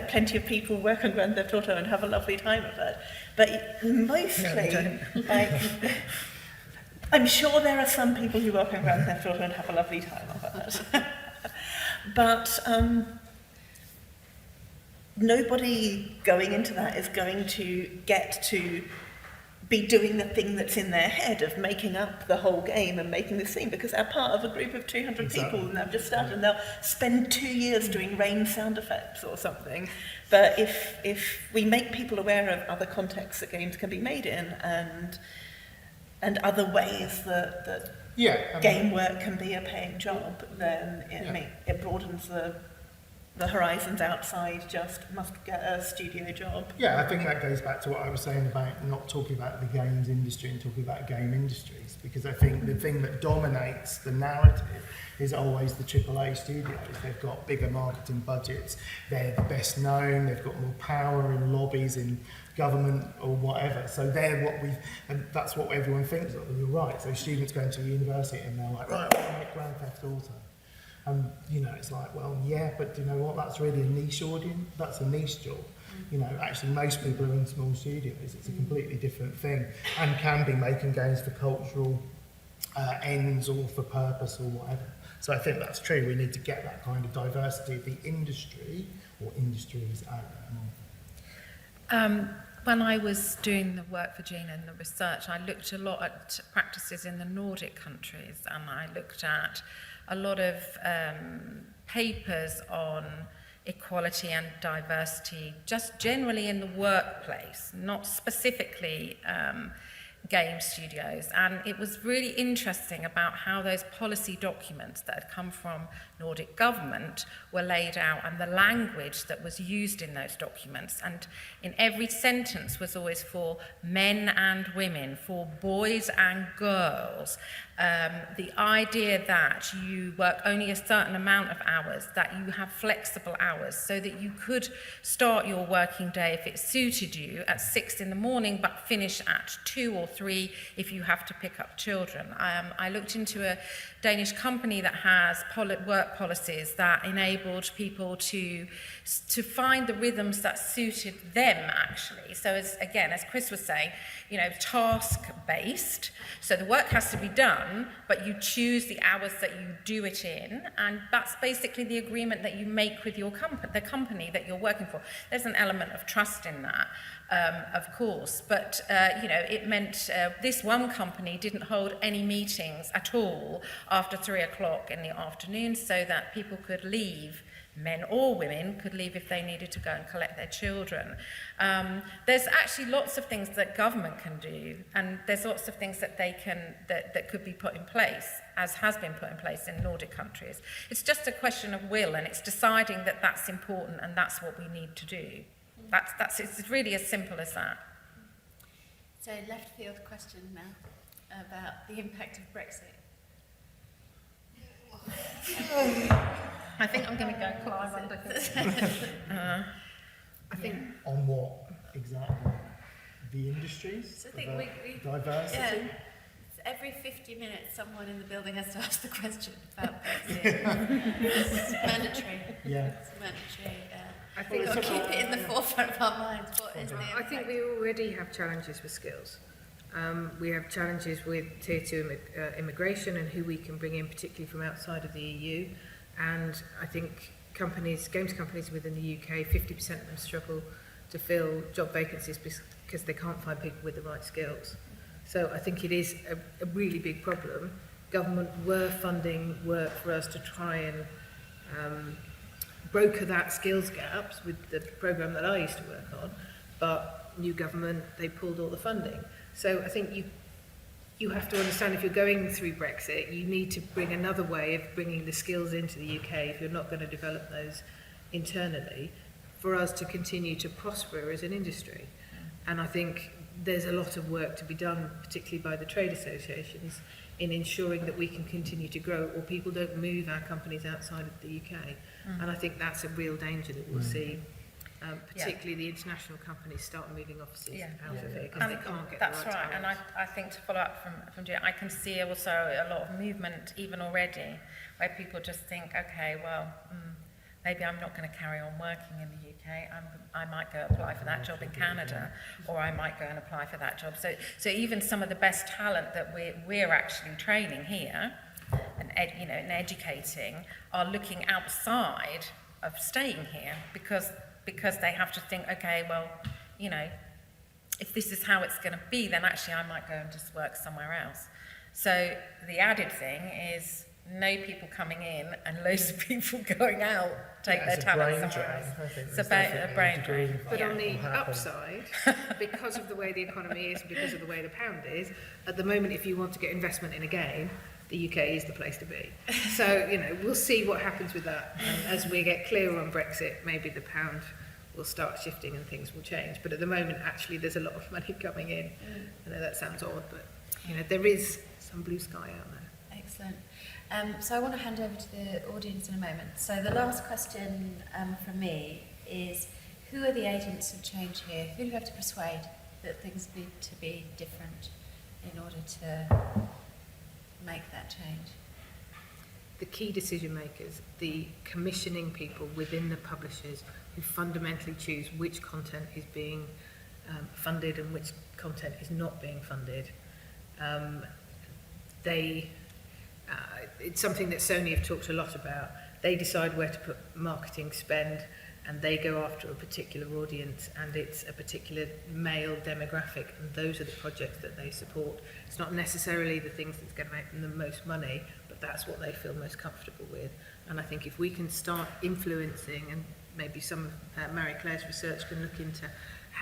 plenty of people work on Grand Theft Auto and have a lovely time of it. But mostly, I'm sure there are some people who work on Grand Theft Auto and have a lovely time of it. But nobody going into that is going to get to be doing the thing that's in their head of making up the whole game and making this thing, because they're part of a group of 200 people and they've just started and they'll spend 2 years doing rain sound effects or something. But if we make people aware of other contexts that games can be made in and other ways that game work can be a paying job, then it broadens the horizons outside just must get a studio job. Yeah, I think that goes back to what I was saying about not talking about the games industry and talking about game industries, because I think the thing that dominates the narrative is always the AAA studios. They've got bigger marketing budgets, they're the best known, they've got more power in lobbies in government or whatever. So and that's what everyone thinks of. You're right. So students going to university and they're like, right, I want to make Grand Theft Auto. And, it's like, well, yeah, but do you know what? That's really a niche audience. That's a niche job. Actually, most people are in small studios. It's a completely different thing and can be making games for cultural ends or for purpose or whatever. So I think that's true. We need to get that kind of diversity of the industry or industries out there. When I was doing the work for Gina and the research, I looked a lot at practices in the Nordic countries, and I looked at a lot of papers on equality and diversity, just generally in the workplace, not specifically game studios, and it was really interesting about how those policy documents that had come from Nordic government were laid out and the language that was used in those documents. And in every sentence was always for men and women, for boys and girls. The idea that you work only a certain amount of hours, that you have flexible hours, so that you could start your working day if it suited you at 6 in the morning, but finish at 2 or 3 if you have to pick up children. I looked into a Danish company that has work policies that enabled people to find the rhythms that suited them, actually. So as Chris was saying, task-based. So the work has to be done, but you choose the hours that you do it in, and that's basically the agreement that you make with your the company that you're working for. There's an element of trust in that, of course, but it meant this one company didn't hold any meetings at all after 3 o'clock in the afternoon, so that people could leave. Men or women could leave if they needed to go and collect their children. There's actually lots of things that government can do, and there's lots of things that they can that could be put in place, as has been put in place in Nordic countries. It's just a question of will, and it's deciding that that's important and that's what we need to do. It's really as simple as that. So left field question now about the impact of Brexit. I think I'm going to go climb under. I think On what exactly? The industries? So I think we diversity? yeah, every 50 minutes someone in the building has to ask the question about Brexit. It's mandatory. Yeah. It's mandatory. I We've think got to keep it in the forefront of our minds. What is the I think we already have challenges with skills. We have challenges with tier 2 immigration and who we can bring in, particularly from outside of the EU. And I think games companies within the UK, 50% of them struggle to fill job vacancies because they can't find people with the right skills. So I think it is a really big problem. Government were funding work for us to try and broker that skills gaps with the programme that I used to work on, but new government, they pulled all the funding. So I think you have to understand, if you're going through Brexit, you need to bring another way of bringing the skills into the UK if you're not going to develop those internally, for us to continue to prosper as an industry. And I think there's a lot of work to be done, particularly by the trade associations, in ensuring that we can continue to grow, or people don't move our companies outside of the UK. And I think that's a real danger that we'll see. Particularly the international companies start moving offices out of it because they can't get That's the right right, and I think to follow up from Gina, I can see also a lot of movement even already, where people just think, okay, well, maybe I'm not going to carry on working in the UK. I might go apply for that job in Canada, or I might go and apply for that job. So even some of the best talent that we're actually training here and educating are looking outside of staying here because they have to think, okay, well, if this is how it's going to be, then actually I might go and just work somewhere else. So the added thing is no people coming in and loads of people going out, take their talent somewhere else. It's about a brain drain. But on the upside, because of the way the economy is, because of the way the pound is, at the moment, if you want to get investment in a game, the UK is the place to be. So, we'll see what happens with that. And as we get clearer on Brexit, maybe the pound will start shifting and things will change. But at the moment, actually, there's a lot of money coming in. I know that sounds odd, but, there is some blue sky out there. Excellent. So I want to hand over to the audience in a moment. So the last question from me is, who are the agents of change here? Who do you have to persuade that things need to be different in order to make that change? The key decision makers, the commissioning people within the publishers who fundamentally choose which content is being funded and which content is not being funded. It's something that Sony have talked a lot about. They decide where to put marketing spend, and they go after a particular audience, and it's a particular male demographic, and those are the projects that they support. It's not necessarily the things that's going to make them the most money, but that's what they feel most comfortable with. And I think if we can start influencing, and maybe some of Marie Claire's research can look into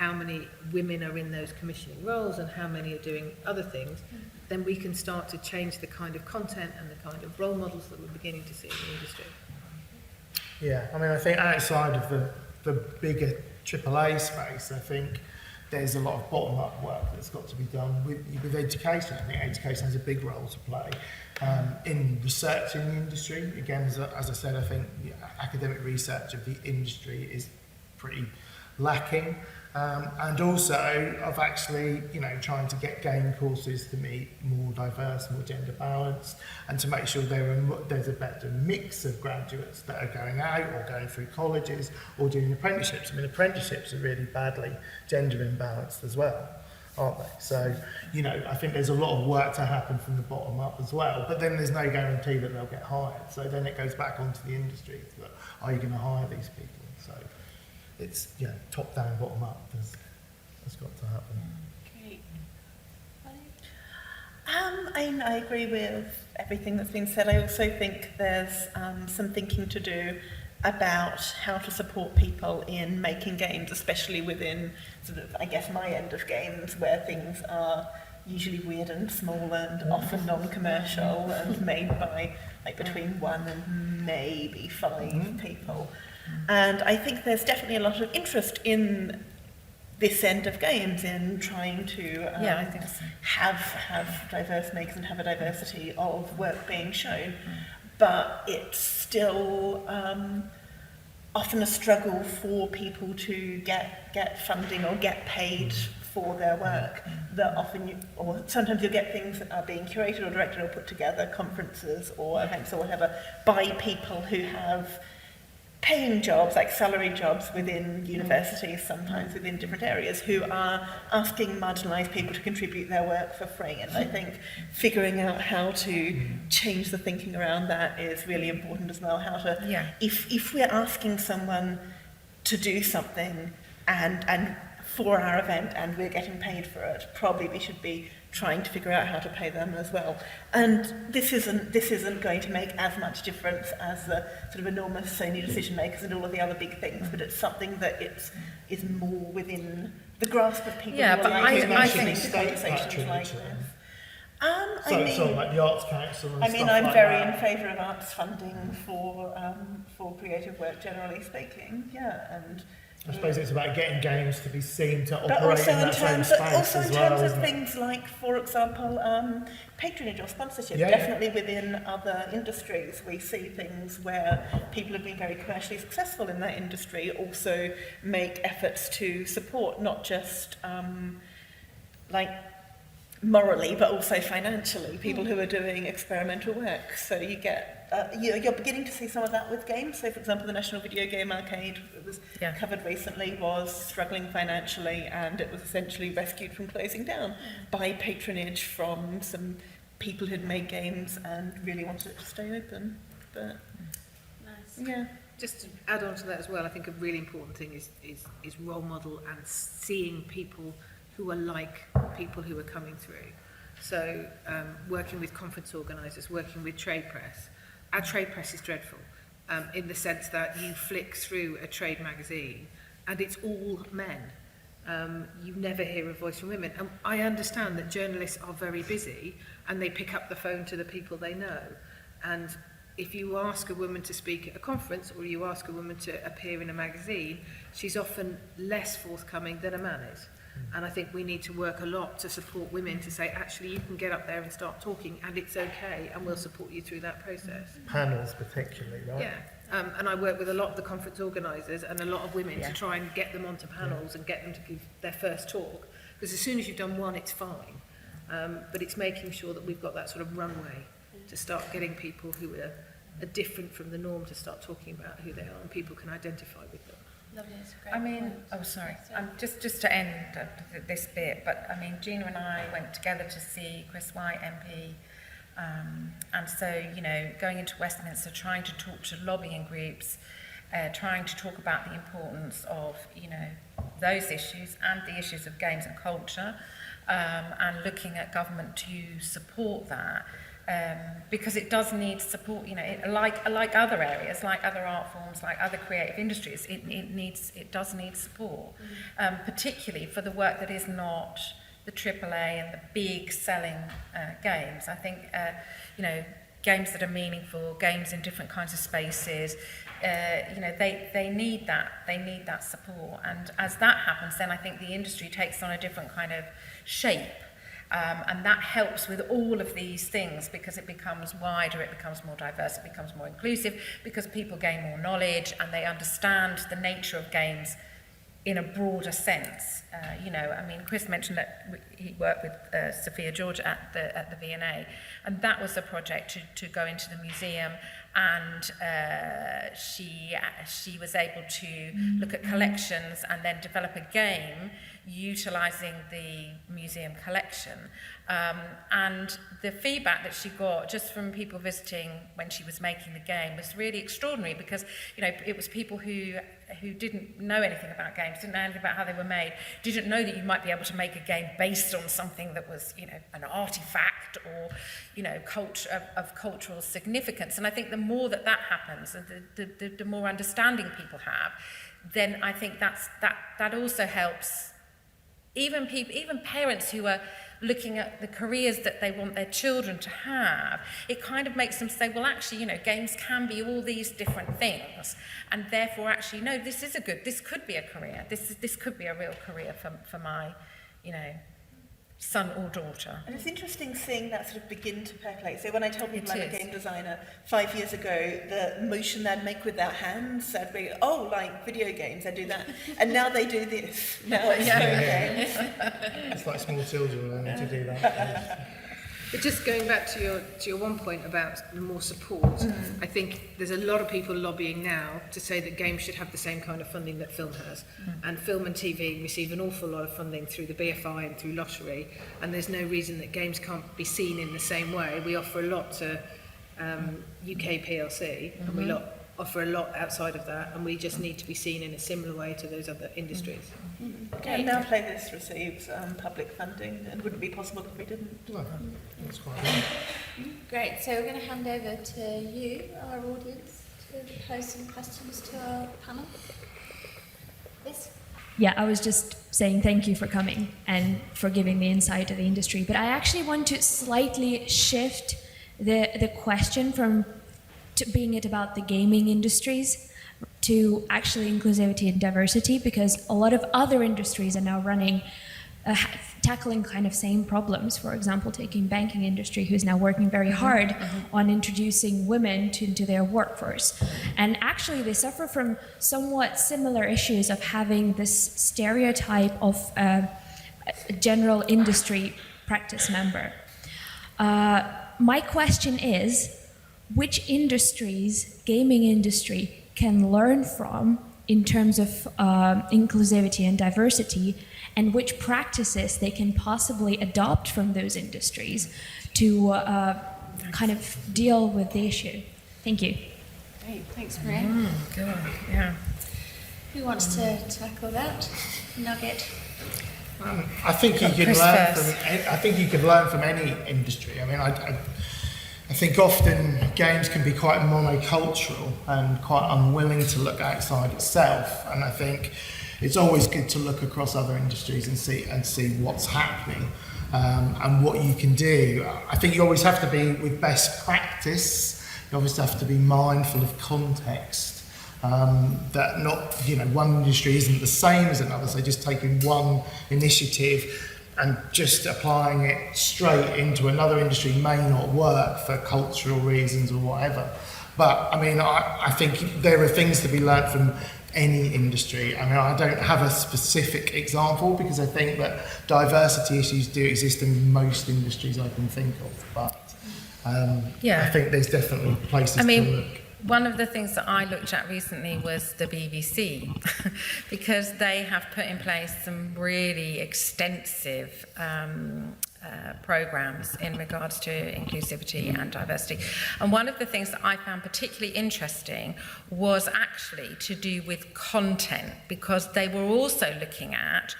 how many women are in those commissioning roles and how many are doing other things, then we can start to change the kind of content and the kind of role models that we're beginning to see in the industry. Yeah, I mean, I think outside of the bigger AAA space, I think there's a lot of bottom-up work that's got to be done with education. I think education has a big role to play in researching the industry. Again, as I said, I think the academic research of the industry is pretty lacking. And also of actually, trying to get game courses to be more diverse, more gender balanced, and to make sure there's a better mix of graduates that are going out or going through colleges or doing apprenticeships. I mean, apprenticeships are really badly gender imbalanced as well, aren't they? So, I think there's a lot of work to happen from the bottom up as well, but then there's no guarantee that they'll get hired. So then it goes back onto the industry. Are you going to hire these people? So it's top down, bottom up. That's got to happen. Great. I agree with everything that's been said. I also think there's some thinking to do about how to support people in making games, especially within sort of, I guess, my end of games, where things are usually weird and small and often non-commercial and made by between 1 and maybe 5 people. And I think there's definitely a lot of interest in this end of games, in trying to I think so. have diverse makers and have a diversity of work being shown. But it's still often a struggle for people to get funding or get paid for their work. That often or sometimes you'll get things that are being curated or directed or put together, conferences or events or whatever, by people who have paying jobs, like salary jobs within universities, sometimes within different areas, who are asking marginalised people to contribute their work for free. And I think figuring out how to change the thinking around that is really important as well. How to, if we're asking someone to do something and for our event and we're getting paid for it, probably we should be trying to figure out how to pay them as well. And this isn't going to make as much difference as the sort of enormous Sony decision makers and all of the other big things, but it's something that is more within the grasp of people. Yeah, who but are I think think conversations like this. So like the Arts Council and stuff I'm like very that. in favour of arts funding for creative work, generally speaking. Yeah, and I suppose it's about getting games to be seen to but operate also in that same space also as in well, terms of isn't it? things like, for example, patronage or sponsorship. Yeah, Definitely within other industries, we see things where people have been very commercially successful in that industry also make efforts to support, not just morally, but also financially, people who are doing experimental work. So you get you're beginning to see some of that with games. So, for example, the National Video Game Arcade, it was covered recently, was struggling financially, and it was essentially rescued from closing down by patronage from some people who'd made games and really wanted it to stay open. But Nice. Just to add on to that as well, I think a really important thing is role model and seeing people who are like people who are coming through. So working with conference organisers, working with trade press. Our trade press is dreadful in the sense that you flick through a trade magazine and it's all men. You never hear a voice from women. And I understand that journalists are very busy and they pick up the phone to the people they know. And if you ask a woman to speak at a conference or you ask a woman to appear in a magazine, she's often less forthcoming than a man is. And I think we need to work a lot to support women to say, actually, you can get up there and start talking and it's okay and we'll support you through that process. Panels particularly, right? Yeah, and I work with a lot of the conference organisers and a lot of women to try and get them onto panels and get them to give their first talk. Because as soon as you've done one, it's fine. But it's making sure that we've got that sort of runway to start getting people who are different from the norm to start talking about who they are and people can identify with them. Lovely, it's a great point. sorry. Just to end this bit, but I mean, Gina and I went together to see Chris White MP, and so, going into Westminster, trying to talk to lobbying groups, trying to talk about the importance of, those issues and the issues of games and culture, and looking at government to support that. because it does need support, like other areas, like other art forms, like other creative industries, it does need support, particularly for the work that is not the AAA and the big selling games. I think, games that are meaningful, games in different kinds of spaces, they need that support. And as that happens, then I think the industry takes on a different kind of shape. And that helps with all of these things because it becomes wider, it becomes more diverse, it becomes more inclusive, because people gain more knowledge and they understand the nature of games in a broader sense. Chris mentioned that he worked with Sophia George at the V&A, and that was a project to go into the museum, and she was able to look at collections and then develop a game utilising the museum collection. And the feedback that she got just from people visiting when she was making the game was really extraordinary, because it was people who didn't know anything about games, didn't know anything about how they were made, didn't know that you might be able to make a game based on something that was an artifact or of cultural significance. And I think the more that happens, the more understanding people have, then I think that also helps even parents who are looking at the careers that they want their children to have. It kind of makes them say, well, actually, games can be all these different things, and therefore, actually, no, this could be a career. This could be a real career for my, son or daughter. And it's interesting seeing that sort of begin to percolate. So when I told people I'm a game designer 5 years ago, the motion they'd make with their hands, I'd be, like video games, I do that. And now they do this. Now it's games. It's like small children learning to do that. But just going back to your one point about the more support, I think there's a lot of people lobbying now to say that games should have the same kind of funding that film has. And film and TV receive an awful lot of funding through the BFI and through lottery, and there's no reason that games can't be seen in the same way. We offer a lot to UK PLC, and we offer a lot outside of that, and we just need to be seen in a similar way to those other industries. And now Play This receives public funding, and wouldn't be possible if we didn't. Well, that's quite right. Great, so we're going to hand over to you, our audience, to pose some questions to our panel. Yes? Yeah, I was just saying thank you for coming and for giving the insight of the industry, but I actually want to slightly shift the question from being it about the gaming industries to actually inclusivity and diversity, because a lot of other industries are now running, tackling kind of same problems. For example, taking banking industry, who's now working very hard on introducing women into their workforce. And actually they suffer from somewhat similar issues of having this stereotype of a general industry practice member. My question is, which industries gaming industry can learn from in terms of inclusivity and diversity, and which practices they can possibly adopt from those industries to kind of deal with the issue? Thank you. Great, thanks, Maria. Good, yeah. Who wants to tackle that nugget? I think you can learn from any industry. I mean, I think often games can be quite monocultural and quite unwilling to look outside itself, and I think it's always good to look across other industries and see what's happening and what you can do. I think you always have to be with best practice. You obviously have to be mindful of context. That not one industry isn't the same as another, so just taking one initiative and just applying it straight into another industry may not work for cultural reasons or whatever. But I mean, I think there are things to be learnt from any industry. I mean, I don't have a specific example because I think that diversity issues do exist in most industries I can think of. But I think there's definitely places to look. One of the things that I looked at recently was the BBC, because they have put in place some really extensive programs in regards to inclusivity and diversity. And one of the things that I found particularly interesting was actually to do with content, because they were also looking at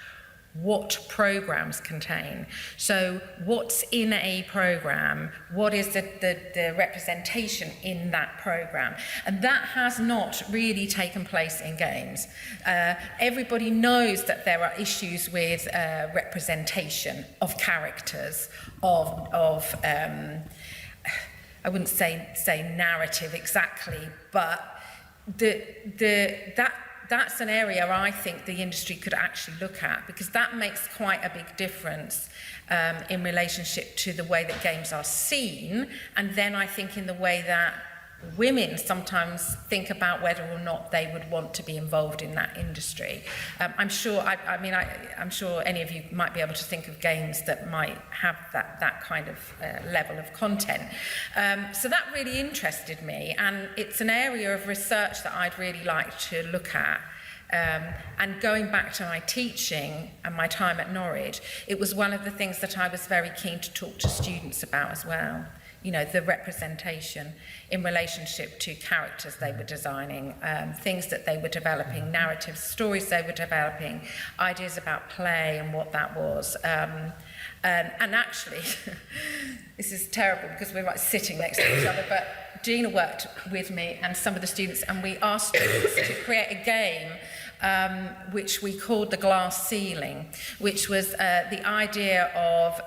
what programs contain. So what's in a program, what is the representation in that program? And that has not really taken place in games. Everybody knows that there are issues with representation of characters, of I wouldn't say narrative exactly, but that's an area I think the industry could actually look at, because that makes quite a big difference in relationship to the way that games are seen, and then I think in the way that women sometimes think about whether or not they would want to be involved in that industry. I'm sure any of you might be able to think of games that might have that kind of level of content. So that really interested me, and it's an area of research that I'd really like to look at. And going back to my teaching and my time at Norwich, it was one of the things that I was very keen to talk to students about as well. You know, the representation in relationship to characters they were designing, things that they were developing, narratives, stories they were developing, ideas about play and what that was. And actually, this is terrible because we're like sitting next to each other, but Gina worked with me and some of the students, and we asked students to create a game which we called the glass ceiling, which was the idea of,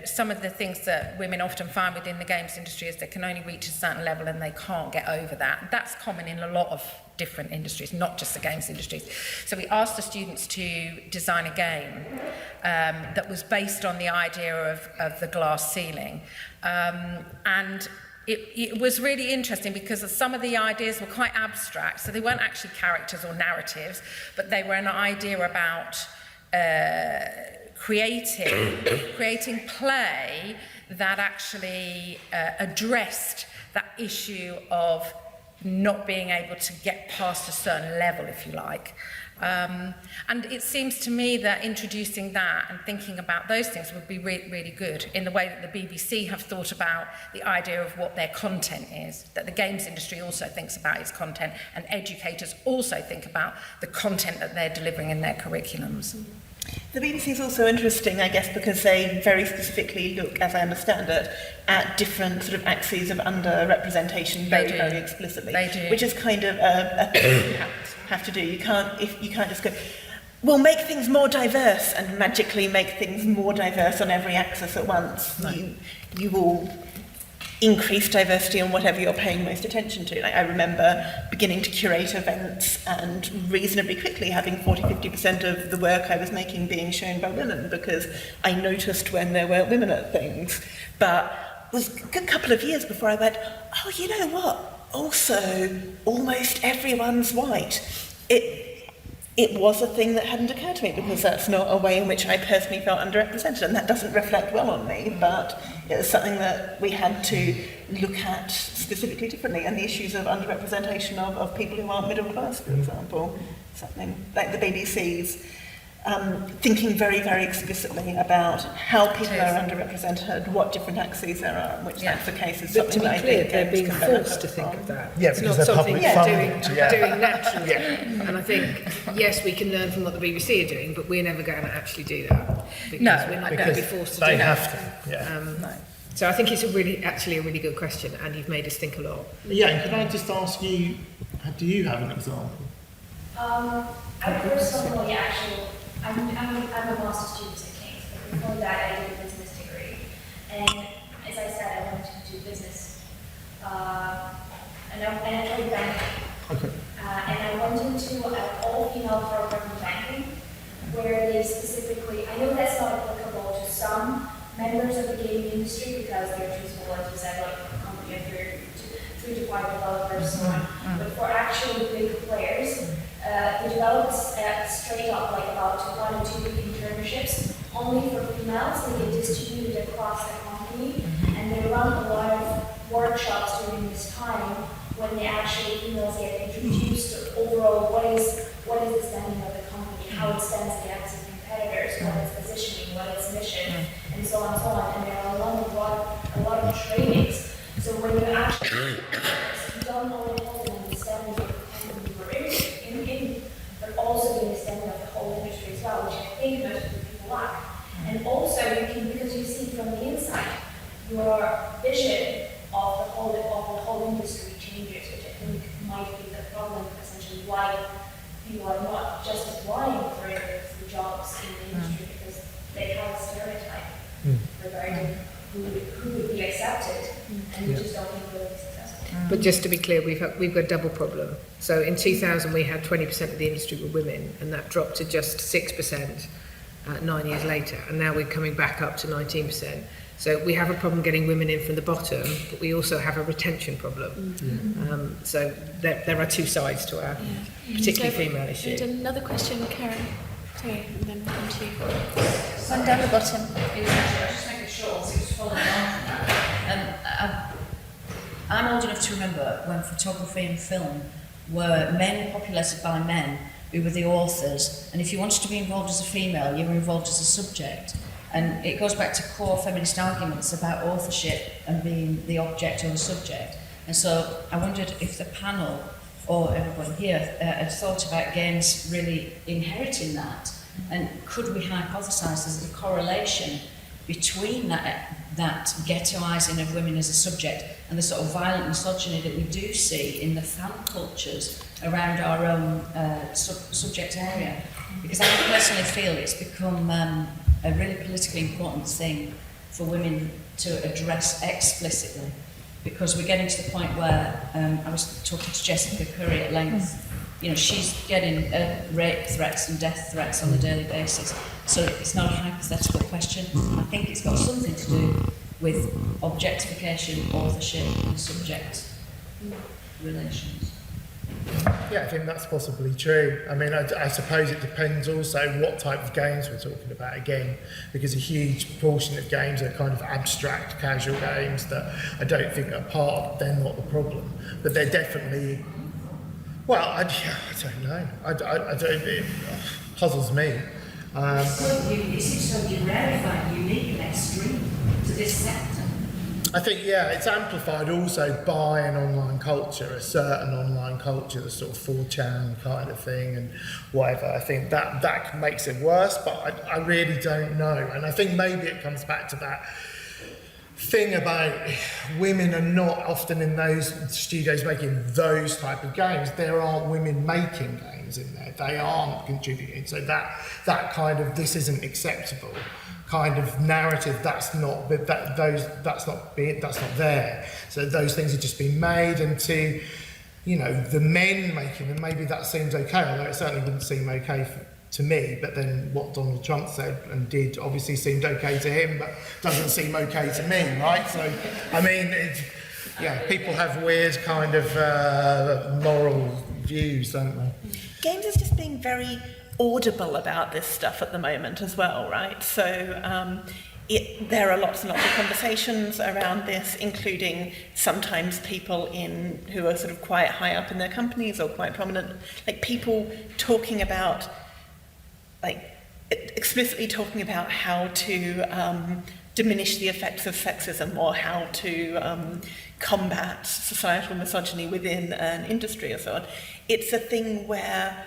some of the things that women often find within the games industry is they can only reach a certain level and they can't get over that. That's common in a lot of different industries, not just the games industries. So we asked the students to design a game that was based on the idea of the glass ceiling. And it was really interesting because some of the ideas were quite abstract, so they weren't actually characters or narratives, but they were an idea about creating play that actually addressed that issue of not being able to get past a certain level, if you like. And it seems to me that introducing that and thinking about those things would be really good in the way that the BBC have thought about the idea of what their content is, that the games industry also thinks about its content, and educators also think about the content that they're delivering in their curriculums. The BBC is also interesting, I guess, because they very specifically look, as I understand it, at different sort of axes of under-representation very explicitly. They do. Which is kind of a thing you have to do. You can't just go, we'll make things more diverse and magically make things more diverse on every axis at once. No. You will increase diversity on whatever you're paying most attention to. Like, I remember beginning to curate events and reasonably quickly having 40-50% of the work I was making being shown by women, because I noticed when there weren't women at things. But it was a good couple of years before I went, oh, you know what? Also, almost everyone's white. It was a thing that hadn't occurred to me, because that's not a way in which I personally felt underrepresented, and that doesn't reflect well on me, but it was something that we had to look at specifically differently, and the issues of underrepresentation of people who aren't middle class, for example, something like the BBC's thinking very, very explicitly about how people are underrepresented, what different axes there are, and which that's the case is something that I think they're being forced to think of that. Yeah, it's because not they're something public they're doing naturally. Yeah. And I think, yes, we can learn from what the BBC are doing, but we're never going to actually do that. Because we're not going to be forced to do that. They have to, yeah. So I think it's a really good question, and you've made us think a lot. Yeah, and can I just ask you, do you have an example? I personally I'm a master's student at King's, but before that I did a business degree. And as I said, I wanted to do business. And I tried banking. Okay. And I went into an all-female program in banking, where they specifically, I know that's not applicable to some members of the gaming industry because they're too small, as you said, like a company of 3 to 5 developers, so on. But for actually big players, they developed straight up like about 1 or 2 big internships only for females. They get distributed across the company, and they run a lot of workshops during this time when they actually females get introduced to overall what is the standing of the company, how it stands against its competitors, what its positioning, what its mission, and so on and so on. And there are a lot of trainings. So when you actually you don't only hold an understanding of the company you're in, but also the understanding of the whole industry as well, which I think why people are not just applying for the jobs in the industry because they have a stereotype regarding who would be accepted, and we just don't think they'll be successful. But just to be clear, we've got a double problem. So in 2000 we had 20% of the industry were women, and that dropped to just 6% 9 years later, and now we're coming back up to 19%. So we have a problem getting women in from the bottom, but we also have a retention problem. So there are two sides to our particularly female issue. And another question, Karen. Sorry, and then we'll come to you. One down the bottom. I'll just make it short, so it's following on from that. I'm old enough to remember when photography and film were mainly populated by men who were the authors, and if you wanted to be involved as a female, you were involved as a subject. And it goes back to core feminist arguments about authorship and being the object or the subject. And so I wondered if the panel or everybody here had thought about games really inheriting that, and could we hypothesise there's a correlation between that ghettoising of women as a subject and the sort of violent misogyny that we do see in the fan cultures around our own subject area? Because I personally feel it's become a really politically important thing for women to address explicitly, because we're getting to the point where I was talking to Jessica Curry at length. You know, she's getting rape threats and death threats on a daily basis. So it's not a hypothetical question. I think it's got something to do with objectification, authorship, and subject relations. Yeah, I think that's possibly true. I mean, I suppose it depends also what type of games we're talking about again, because a huge proportion of games are kind of abstract, casual games that I don't think are part of, they're not the problem. But they're definitely, well, I don't know. I don't, it puzzles me. It seems so rarefied, unique and extreme to this sector. I think, yeah, it's amplified also by an online culture, a certain online culture, the sort of 4chan kind of thing and whatever. I think that makes it worse, but I really don't know. And I think maybe it comes back to that thing about women are not often in those studios making those type of games. There aren't women making games in there. They aren't contributing. So that kind of this isn't acceptable kind of narrative, that's not there. So those things are just being made, and to, you know, the men making them, maybe that seems okay, although it certainly wouldn't seem okay to me. But then what Donald Trump said and did obviously seemed okay to him, but doesn't seem okay to me, right? So, I mean, yeah, people have weird kind of moral views, don't they? Games is just being very audible about this stuff at the moment as well, right? So there are lots and lots of conversations around this, including sometimes people who are sort of quite high up in their companies or quite prominent, like people talking about, like explicitly talking about how to diminish the effects of sexism or how to combat societal misogyny within an industry or so on. It's a thing where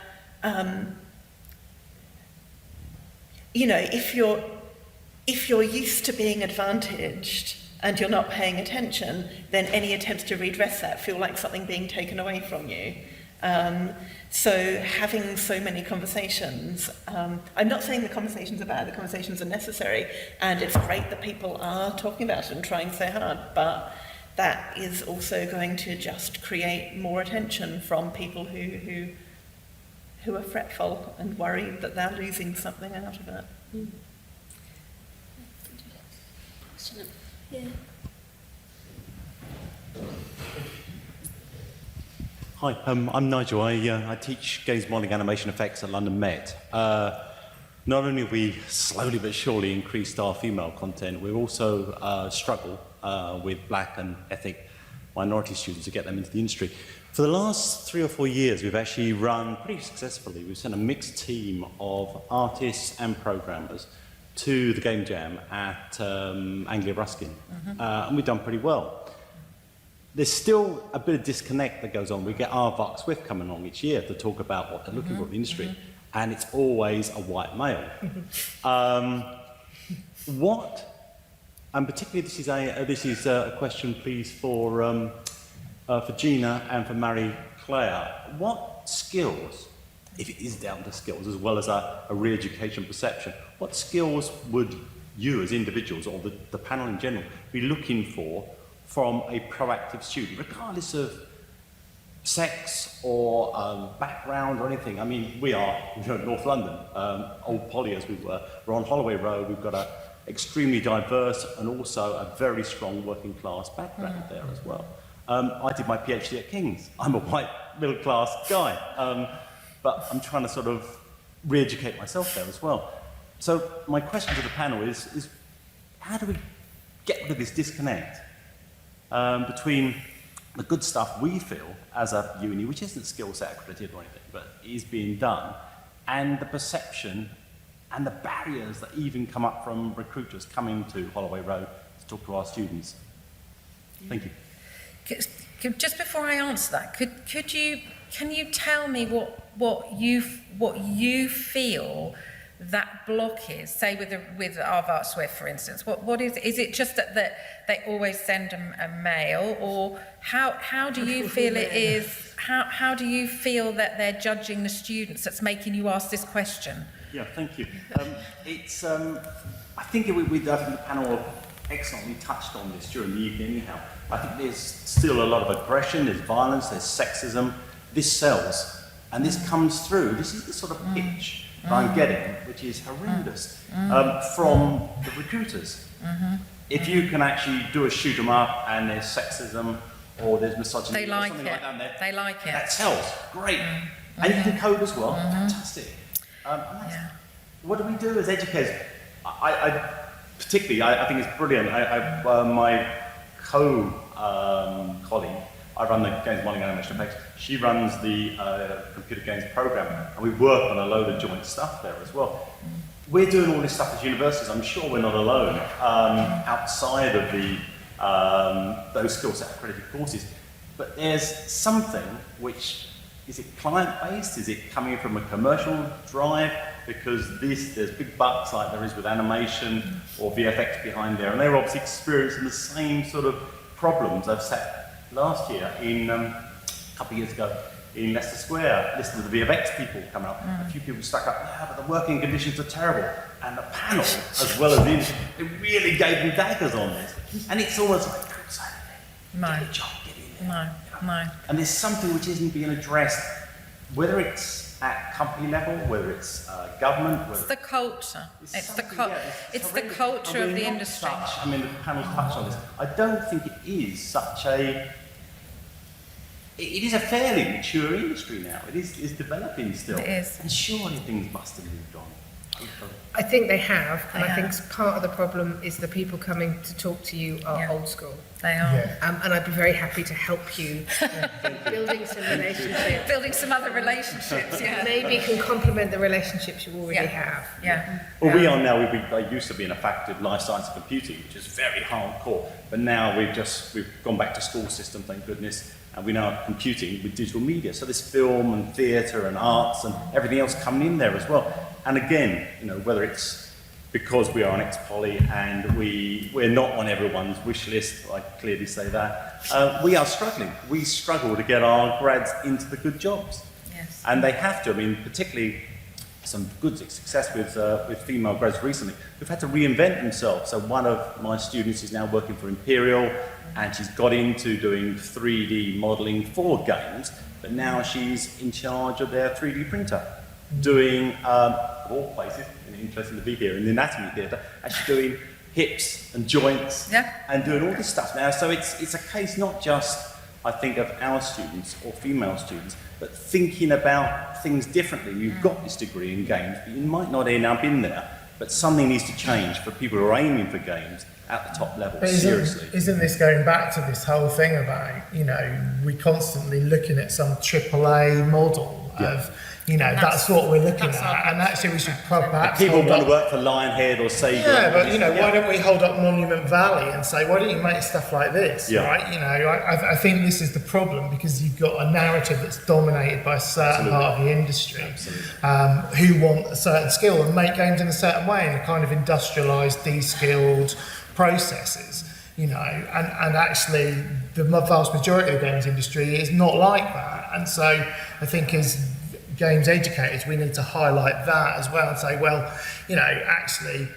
you know, if you're used to being advantaged and you're not paying attention, then any attempts to redress that feel like something being taken away from you. So having so many conversations, I'm not saying the conversations are bad, the conversations are necessary, and it's great that people are talking about it and trying so hard, but that is also going to just create more attention from people who are fretful and worried that they're losing something out of it. Yeah. Hi, I'm Nigel. I teach games modelling animation effects at London Met. Not only have we slowly but surely increased our female content, we've also struggled with black and ethnic minority students to get them into the industry. For the last 3 or 4 years, we've actually run pretty successfully. We've sent a mixed team of artists and programmers to the Game Jam at Anglia Ruskin, and we've done pretty well. There's still a bit of disconnect that goes on. We get Arvok Swift coming along each year to talk about what they're looking for in the industry, and it's always a white male. And particularly this is a question, please, for Gina and for Marie Claire. What skills, if it is down to skills, as well as a re-education perception, what skills would you as individuals, or the panel in general, be looking for from a proactive student, regardless of sex or background or anything? I mean, we are North London, Old Polly as we were. We're on Holloway Road. We've got a extremely diverse and also a very strong working class background there as well. I did my PhD at King's. I'm a white middle class guy, but I'm trying to sort of re-educate myself there as well. So my question to the panel is how do we get rid of this disconnect between the good stuff we feel as a uni, which isn't skill set accredited or anything, but is being done, and the perception and the barriers that even come up from recruiters coming to Holloway Road to talk to our students? Thank you. Just before I answer that, can you tell me what you feel that block is? Say with Arvart Swift, for instance, what is it? Just that they always send a mail, or how do you feel it is? How do you feel that they're judging the students that's making you ask this question? Yeah, thank you. It's I think the panel excellently touched on this during the evening anyhow. I think there's still a lot of aggression, there's violence, there's sexism. This sells, and this comes through. This is the sort of pitch that I'm getting, which is horrendous, from the recruiters. If you can actually do a shoot 'em up and there's sexism or there's misogyny or something like that, they like it. That sells, great. And you can code as well, fantastic. What do we do as educators? I particularly, I think it's brilliant. My colleague, I run the Games Modelling Animation Effects. She runs the computer games program, and we work on a load of joint stuff there as well. We're doing all this stuff as universities. I'm sure we're not alone outside of the those skill set accredited courses. But there's something which, is it client-based? Is it coming from a commercial drive? Because there's big bucks like there is with animation or VFX behind there, and they're obviously experiencing the same sort of problems. I've sat last year, a couple of years ago, in Leicester Square, listening to the VFX people come up. A few people stuck up, yeah, but the working conditions are terrible. And the panel, as well as the industry, they really gave them daggers on this. And it's almost like, get a job, get in there. No. And there's something which isn't being addressed, whether it's at company level, whether it's government. It's the culture. It's the culture of the industry. I mean, the panel touched on this. I don't think it is such a. It is a fairly mature industry now. It is developing still. It is. And surely things must have moved on. I think they have, and I think part of the problem is the people coming to talk to you are old school. They are. Yeah. And I'd be very happy to help you building some relationships. Building some other relationships, yeah. Maybe can complement the relationships you already have. Yeah. Well, we are now, I used to be in a faculty of life science and computing, which is very hardcore, but now we've gone back to school system, thank goodness, and we now are computing with digital media. So there's film and theatre and arts and everything else coming in there as well. And again, whether it's because we are an ex-poly and we're not on everyone's wish list, I clearly say that, we are struggling. We struggle to get our grads into the good jobs. Yes. And they have to. I mean, particularly some good success with female grads recently who've had to reinvent themselves. So one of my students is now working for Imperial, and she's got into doing 3D modelling for games, but now she's in charge of their 3D printer, doing, of all places, interesting to be here, in the anatomy theatre, actually doing hips and joints, and doing all this stuff now. So it's a case not just, I think, of our students or female students, but thinking about things differently. You've got this degree in games, but you might not end up in there, but something needs to change for people who are aiming for games at the top level, but seriously. Isn't this going back to this whole thing about, we're constantly looking at some AAA model of, that's what we're looking at, and actually we should perhaps people want to work for Lionhead or Sega. Yeah, but why don't we hold up Monument Valley and say, why don't you make stuff like this, right? I think this is the problem, because you've got a narrative that's dominated by a certain part of the industry who want a certain skill and make games in a certain way, in a kind of industrialised, de-skilled processes, and actually the vast majority of the games industry is not like that. And so I think as games educators, we need to highlight that as well and say, well, you know, actually,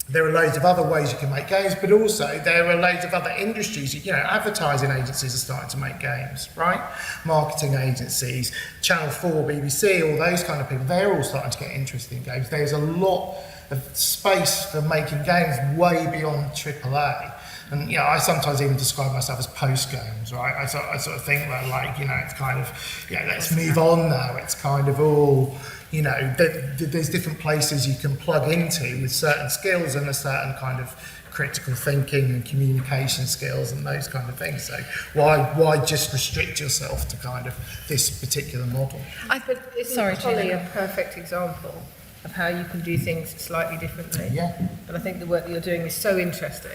there are loads of other ways you can make games, but also there are loads of other industries. You know, advertising agencies are starting to make games, right? Marketing agencies, Channel 4, BBC, all those kind of people, they're all starting to get interested in games. There's a lot of space for making games way beyond AAA. And, you know, I sometimes even describe myself as post-games, right? I sort of think that, like, you know, it's kind of, you know, let's move on now. It's kind of all, you know, there's different places you can plug into with certain skills and a certain kind of critical thinking and communication skills and those kind of things. So why just restrict yourself to kind of this particular model? But isn't Holly a perfect example of how you can do things slightly differently? Yeah. And I think the work that you're doing is so interesting,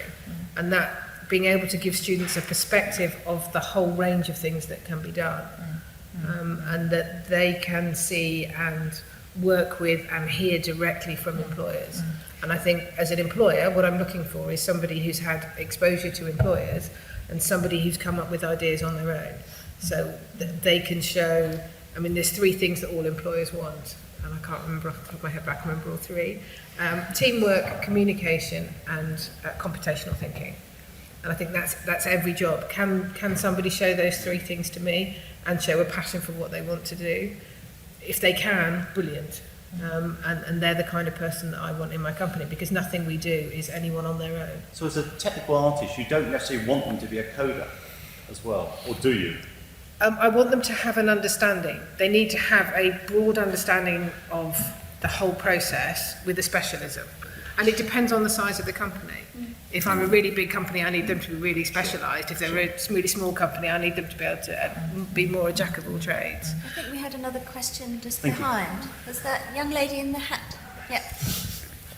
and that being able to give students a perspective of the whole range of things that can be done, and that they can see and work with and hear directly from employers. And I think as an employer, what I'm looking for is somebody who's had exposure to employers and somebody who's come up with ideas on their own. So that they can show, I mean, there's 3 things that all employers want, and I can't remember off the top of my head, but I can remember all 3. Teamwork, communication, and computational thinking. And I think that's every job. Can somebody show those 3 things to me and show a passion for what they want to do? If they can, brilliant. And they're the kind of person that I want in my company, because nothing we do is anyone on their own. So as a technical artist, you don't necessarily want them to be a coder as well, or do you? I want them to have an understanding. They need to have a broad understanding of the whole process with a specialism. And it depends on the size of the company. If I'm a really big company, I need them to be really specialised. If they're a really small company, I need them to be able to be more a jack of all trades. I think we had another question just Thank you. behind. Was that young lady in the hat? Yeah.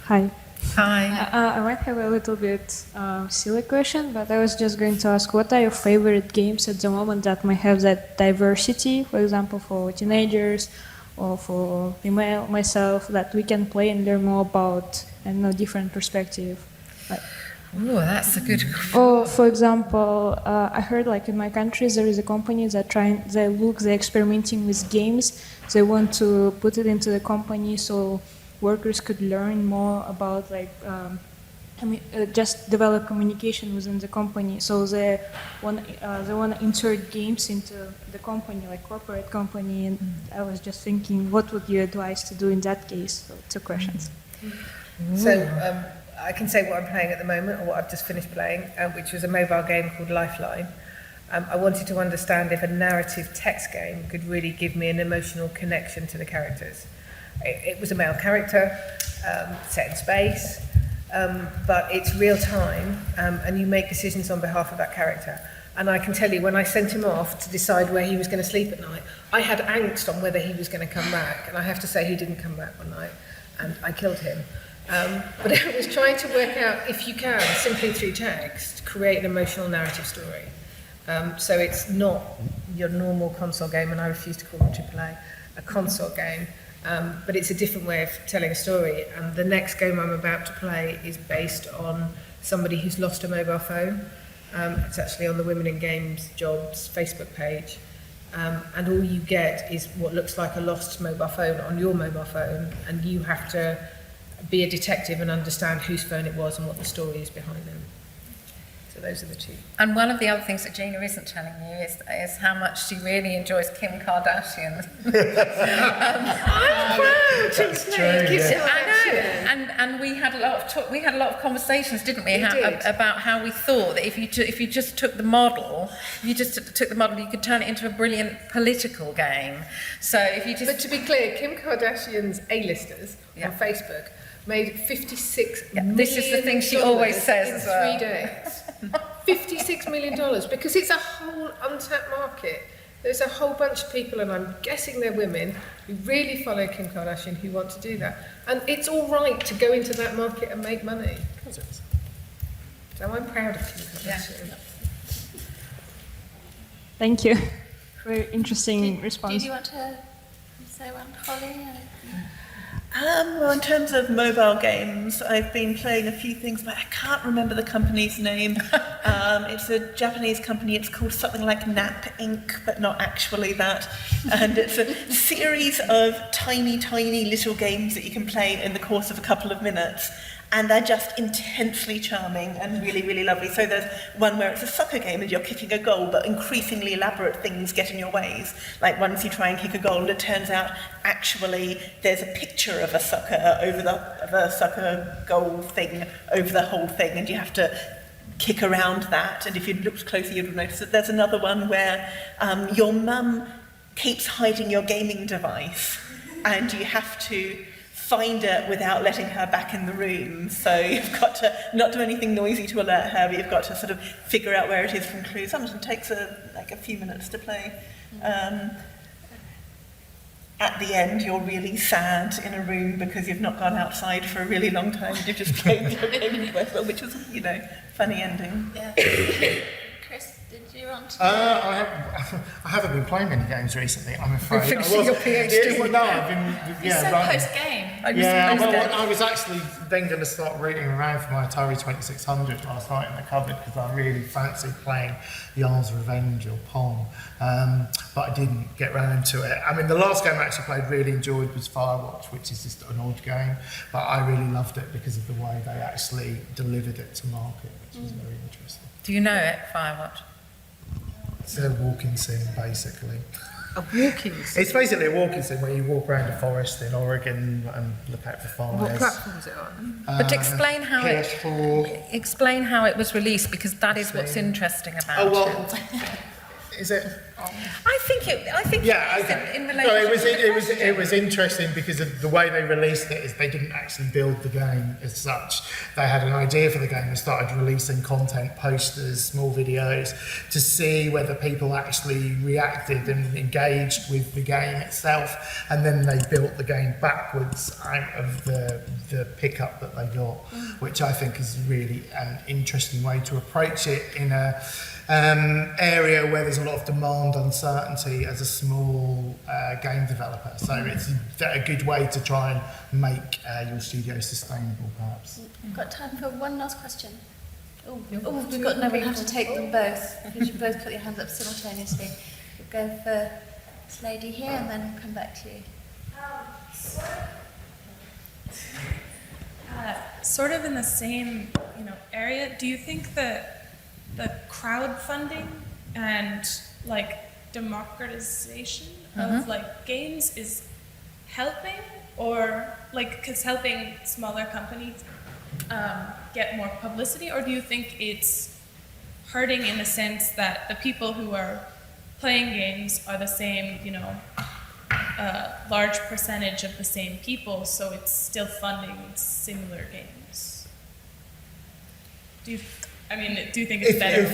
Hi. Hi. I might have a little bit silly question, but I was just going to ask, what are your favorite games at the moment that might have that diversity, for example, for teenagers or for female, myself, that we can play and learn more about, and a different perspective? Oh, that's a good. Or, for example, I heard like in my country there is a company that they're experimenting with games. They want to put it into the company so workers could learn more about like, just develop communication within the company. So they want to insert games into the company, like corporate company. And I was just thinking, what would you advise to do in that case? So 2 questions. So I can say what I'm playing at the moment, or what I've just finished playing, which was a mobile game called Lifeline. I wanted to understand if a narrative text game could really give me an emotional connection to the characters. It was a male character, set in space, but it's real time, and you make decisions on behalf of that character. And I can tell you, when I sent him off to decide where he was going to sleep at night, I had angst on whether he was going to come back, and I have to say he didn't come back one night, and I killed him. But I was trying to work out, if you can, simply through text, create an emotional narrative story. So it's not your normal console game, and I refuse to call it AAA, a console game, but it's a different way of telling a story. And the next game I'm about to play is based on somebody who's lost a mobile phone. It's actually on the Women in Games Jobs Facebook page. And all you get is what looks like a lost mobile phone on your mobile phone, and you have to be a detective and understand whose phone it was and what the story is behind them. So those are the 2. And one of the other things that Gina isn't telling you is how much she really enjoys Kim Kardashian. I'm proud to say Kim Kardashian. I know, and we had a lot of conversations, didn't we, about how we thought that if you just took the model, you could turn it into a brilliant political game. So if you just. But to be clear, Kim Kardashian's A-listers on Facebook made $56 million. This is the thing she always says in as well. 3 days. $56 million, because it's a whole untapped market. There's a whole bunch of people, and I'm guessing they're women, who really follow Kim Kardashian, who want to do that. And it's all right to go into that market and make money. So I'm proud of Kim Kardashian. Yeah. Thank you. Very interesting response. Did you want to say say one, Holly? Well, in terms of mobile games, I've been playing a few things, but I can't remember the company's name. It's a Japanese company. It's called something like Nap Inc., but not actually that. And it's a series of tiny, tiny little games that you can play in the course of a couple of minutes. And they're just intensely charming and really, really lovely. So there's one where it's a soccer game and you're kicking a goal, but increasingly elaborate things get in your ways. Like once you try and kick a goal, it turns out actually there's a picture of a soccer goal thing over the whole thing, and you have to kick around that. And if you'd looked closer, you'd have noticed that there's another one where your mum keeps hiding your gaming device, and you have to find it without letting her back in the room. So you've got to not do anything noisy to alert her, but you've got to sort of figure out where it is from clues. Sometimes it takes a few minutes to play. At the end, you're really sad in a room because you've not gone outside for a really long time and you've just played your gaming device, which is, funny ending. Yeah. Chris, did you want to? I haven't been playing many games recently, I'm afraid. Finishing your PhD. Well, no, I've been, You said right. post-game. I was actually then going to start rooting around for my Atari 2600 last night in the cupboard because I really fancied playing Yar's Revenge or Pong, but I didn't get round to it. I mean, the last game I actually played, really enjoyed, was Firewatch, which is just an odd game, but I really loved it because of the way they actually delivered it to market, which was very interesting. Do you know it, Firewatch? It's a walking sim, basically. A walking sim? It's basically a walking sim where you walk around a forest in Oregon and look out for fires. What platform is it on? But explain how PS4. explain how it was released, because that is what's interesting about Oh, well, it. is it? I think Yeah, it is okay. in No, relation it was interesting because of the way they released it is they didn't actually build the game as such. They had an idea for the game and started releasing content, posters, small videos to see whether people actually reacted and engaged with the game itself, and then they built the game backwards out of the pickup that they got, which I think is really an interesting way to approach it in a area where there's a lot of demand uncertainty as a small game developer. So it's a good way to try and make your studio sustainable, perhaps. We've got time for one last question. We'll have to take them both, because you both put your hands up simultaneously. We'll go for this lady here and then we'll come back to you. Sort of in the same, area, do you think that the crowdfunding and democratization of games is helping, or because helping smaller companies get more publicity, or do you think it's hurting in the sense that the people who are playing games are the same, large percentage of the same people, so it's still funding similar games? Do you think it's better?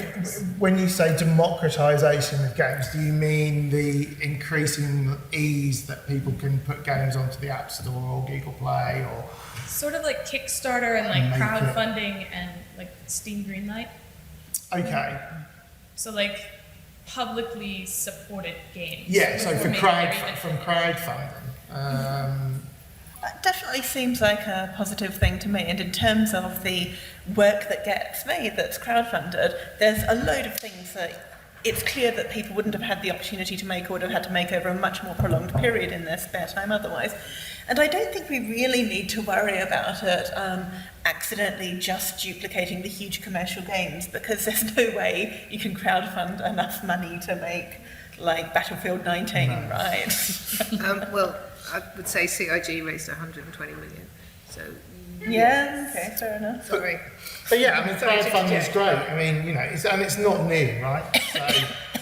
When you say democratisation of games, do you mean the increasing ease that people can put games onto the App Store or Google Play, or sort of like Kickstarter and crowdfunding and Steam Greenlight? Okay. So publicly supported games. Yeah, so from from crowdfunding. That definitely seems like a positive thing to me. And in terms of the work that gets made that's crowdfunded, there's a load of things that it's clear that people wouldn't have had the opportunity to make or would have had to make over a much more prolonged period in their spare time otherwise. And I don't think we really need to worry about it accidentally just duplicating the huge commercial games, because there's no way you can crowdfund enough money to make Battlefield 19, right? Well, I would say CIG raised 120 million. So yeah, okay, fair enough. Sorry. But yeah, crowdfunding is great. It's not new, right?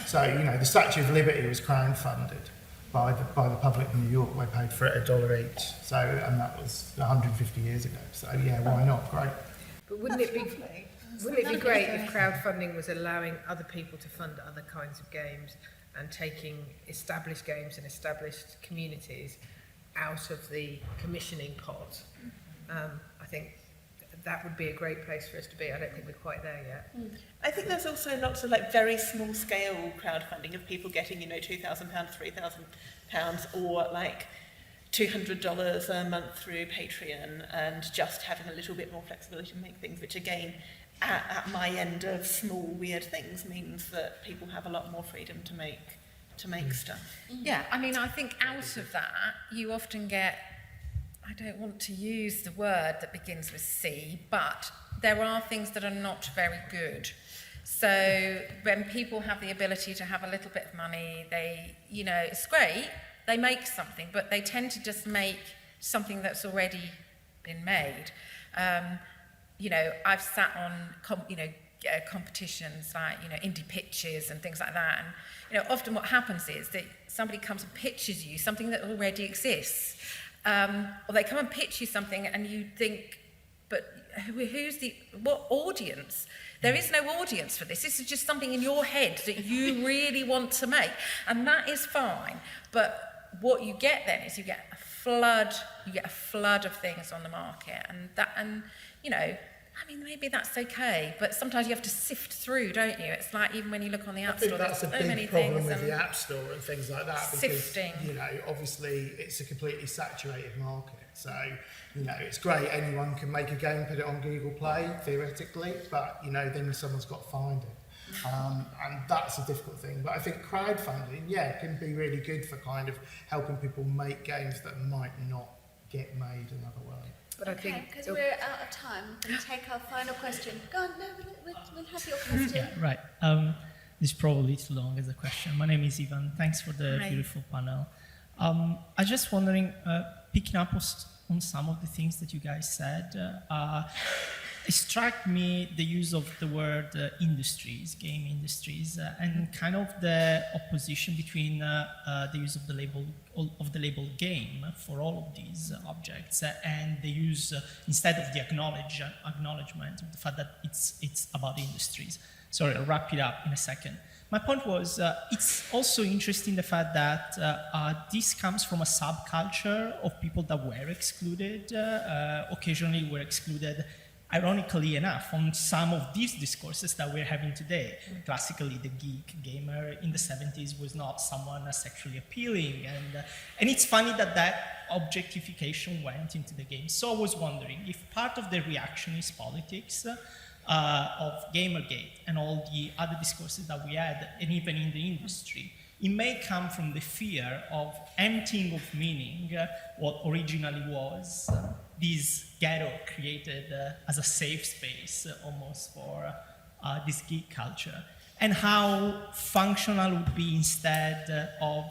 So the Statue of Liberty was crowdfunded by the public in New York. They paid for it $1 each. So, and that was 150 years ago. So yeah, why not? Great. But wouldn't it be great if crowdfunding was allowing other people to fund other kinds of games and taking established games and established communities out of the commissioning pot? I think that would be a great place for us to be. I don't think we're quite there yet. I think there's also lots of like very small scale crowdfunding of people getting, you know, £2,000, £3,000, or like $200 a month through Patreon, and just having a little bit more flexibility to make things, which again, at my end of small weird things, means that people have a lot more freedom to make stuff. Yeah, I mean, I think out of that, you often get, I don't want to use the word that begins with C, but there are things that are not very good. So when people have the ability to have a little bit of money, they, you know, it's great, they make something, but they tend to just make something that's already been made. You know, I've sat on, competitions like, you know, indie pitches and things like that. And, you know, often what happens is that somebody comes and pitches you something that already exists. Or they come and pitch you something and you think, but what audience? There is no audience for this. This is just something in your head that you really want to make. And that is fine. But what you get then is you get a flood of things on the market. And you know, I mean, maybe that's okay, but sometimes you have to sift through, don't you? It's like even when you look on the App Store, there's so many things. I think that's a big problem with the App Store and things like that, because, sifting. you know, obviously it's a completely saturated market. So, you know, it's great, anyone can make a game, put it on Google Play, theoretically, but, you know, then someone's got to find it. And that's a difficult thing. But I think crowdfunding, yeah, can be really good for kind of helping people make games that might not get made another way. But I Okay, think because we're out of time, we're going to take our final question. Go on, no, we'll have your question. Yeah, right. This is probably too long as a question. My name is Ivan. Thanks for the beautiful panel. I just wondering, picking up on some of the things that you guys said, it struck me the use of the word industries, game industries, and kind of the opposition between the use of the label game for all of these objects, and the use instead of the acknowledgement of the fact that it's about industries. Sorry, I'll wrap it up in a second. My point was, it's also interesting the fact that this comes from a subculture of people that were excluded, occasionally were excluded, ironically enough, on some of these discourses that we're having today. Classically, the geek gamer in the 70s was not someone sexually appealing, and it's funny that objectification went into the game. So I was wondering if part of the reactionist politics of Gamergate and all the other discourses that we had, and even in the industry, it may come from the fear of emptying of meaning what originally was this ghetto created as a safe space almost for this geek culture, and how functional would be instead of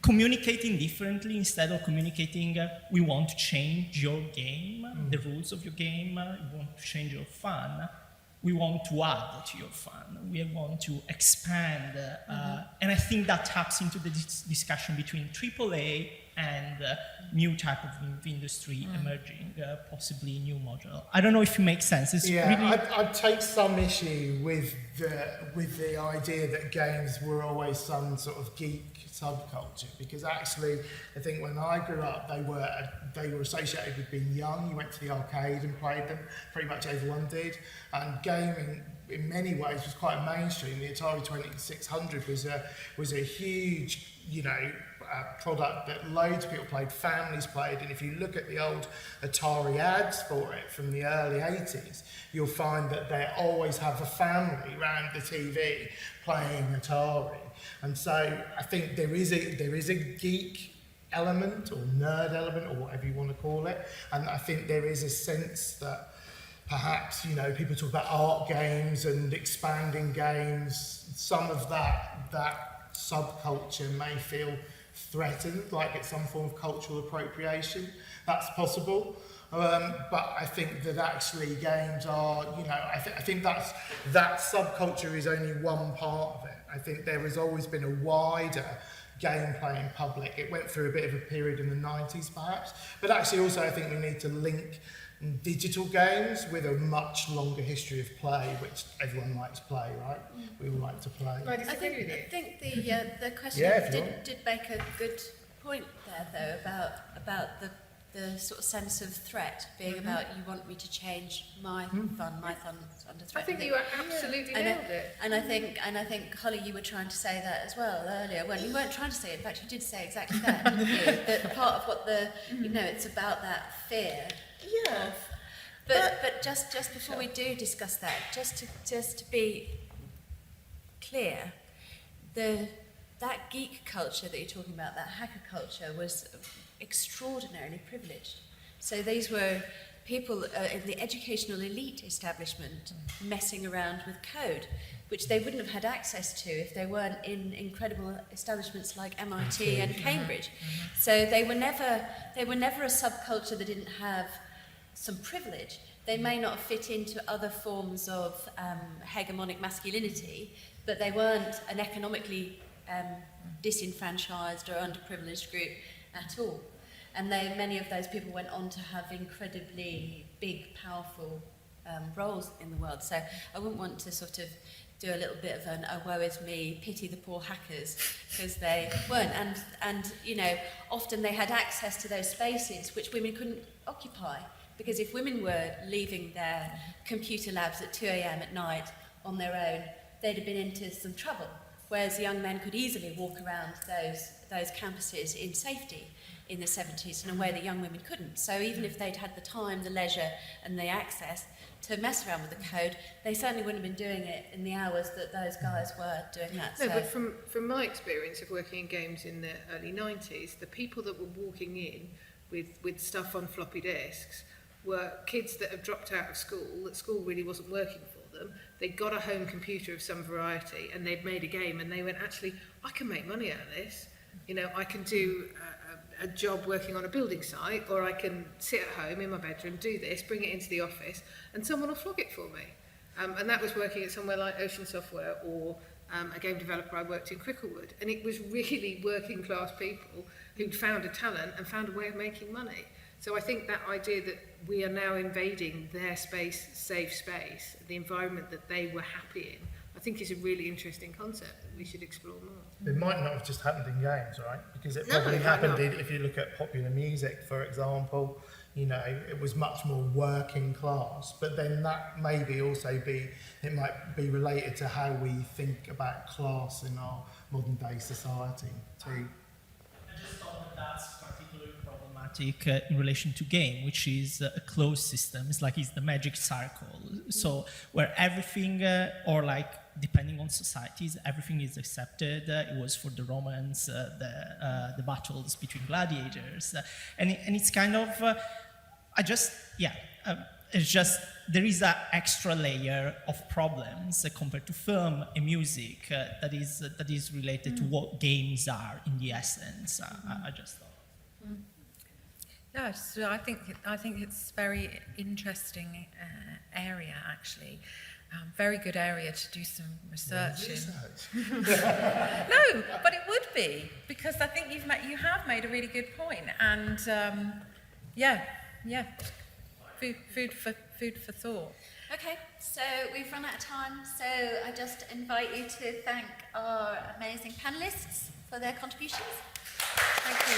communicating differently, instead of communicating we want to change your game, the rules of your game, we want to change your fun, we want to add to your fun, we want to expand, and I think that taps into the discussion between AAA and new type of industry emerging, possibly new model. I don't know if it makes sense. It's yeah, really... I'd take some issue with the idea that games were always some sort of geek subculture, because actually I think when I grew up they were associated with being young. You went to the arcade and played them, pretty much everyone did, and gaming in many ways was quite mainstream. The Atari 2600 was a huge, you know, product that loads of people played, families played, and if you look at the old Atari ads for it from the early 80s, you'll find that they always have a family around the TV playing Atari. And so I think there is a geek element or nerd element or whatever you want to call it, and I think there is a sense that perhaps, you know, people talk about art games and expanding games, some of that subculture may feel threatened, like it's some form of cultural appropriation. That's possible. But I think that actually games are, you know, I think that subculture is only one part of it. I think there has always been a wider game playing public. It went through a bit of a period in the 90s perhaps, but actually also I think we need to link digital games with a much longer history of play, which everyone likes play, right? We all like to play. I think the question did make a good point there, though, about the the sort of sense of threat being about you want me to change my fun's under threat. I think you absolutely nailed it. And I think Holly, you were trying to say that as well earlier. Well, you weren't trying to say it. In fact, you did say exactly that. Didn't you? That part of what it's about that fear. Yeah. But just before we do discuss that, just to be clear, that geek culture that you're talking about, that hacker culture, was extraordinarily privileged. So these were people in the educational elite establishment messing around with code, which they wouldn't have had access to if they weren't in incredible establishments like MIT and Cambridge. So they were never a subculture that didn't have some privilege. They may not fit into other forms of hegemonic masculinity, but they weren't an economically disenfranchised or underprivileged group at all. And many of those people went on to have incredibly big, powerful roles in the world. So I wouldn't want to sort of do a little bit of an "oh, woe is me," pity the poor hackers, because they weren't. And often they had access to those spaces which women couldn't occupy, because if women were leaving their computer labs at 2 a.m. at night on their own, they'd have been into some trouble. Whereas young men could easily walk around those campuses in safety in the 70s in a way that young women couldn't. So even if they'd had the time, the leisure and the access to mess around with the code, they certainly wouldn't have been doing it in the hours that those guys were doing that. No, but from my experience of working in games in the early 90s, the people that were walking in with stuff on floppy disks were kids that had dropped out of school, that school really wasn't working for them. They got a home computer of some variety and they'd made a game, and they went, actually, I can make money out of this. I can do a job working on a building site, or I can sit at home in my bedroom, do this, bring it into the office, and someone will flog it for me. And that was working at somewhere like Ocean Software, or a game developer I worked in Cricklewood. And it was really working class people who'd found a talent and found a way of making money. So I think that idea that we are now invading their space, safe space, the environment that they were happy in, I think is a really interesting concept that we should explore more. It might not have just happened in games, right? Because it probably happened if you look at popular music, for example, it was much more working class. But then that maybe also it might be related to how we think about class in our modern day society too. I just thought that's particularly problematic in relation to game, which is a closed system. It's the magic circle. So where everything, or depending on societies, everything is accepted. It was for the Romans, the battles between gladiators, and it's kind of, it's just there is an extra layer of problems compared to film and music that is related to what games are in the essence. I just thought. Yeah, so I think it's a very interesting area, actually. Very good area to do some research in. No, but it would be, because I think you have made a really good point, and food for thought. Okay, so we've run out of time, so I just invite you to thank our amazing panellists for their contributions. Thank you.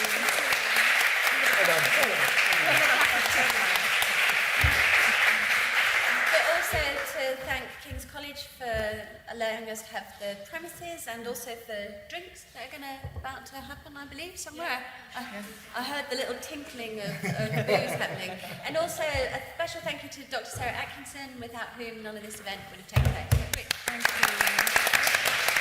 But also to thank King's College for allowing us to have the premises, and also for drinks that are about to happen, I believe, somewhere. I heard the little tinkling of booze happening. And also a special thank you to Dr. Sarah Atkinson, without whom none of this event would have taken place. Thank you.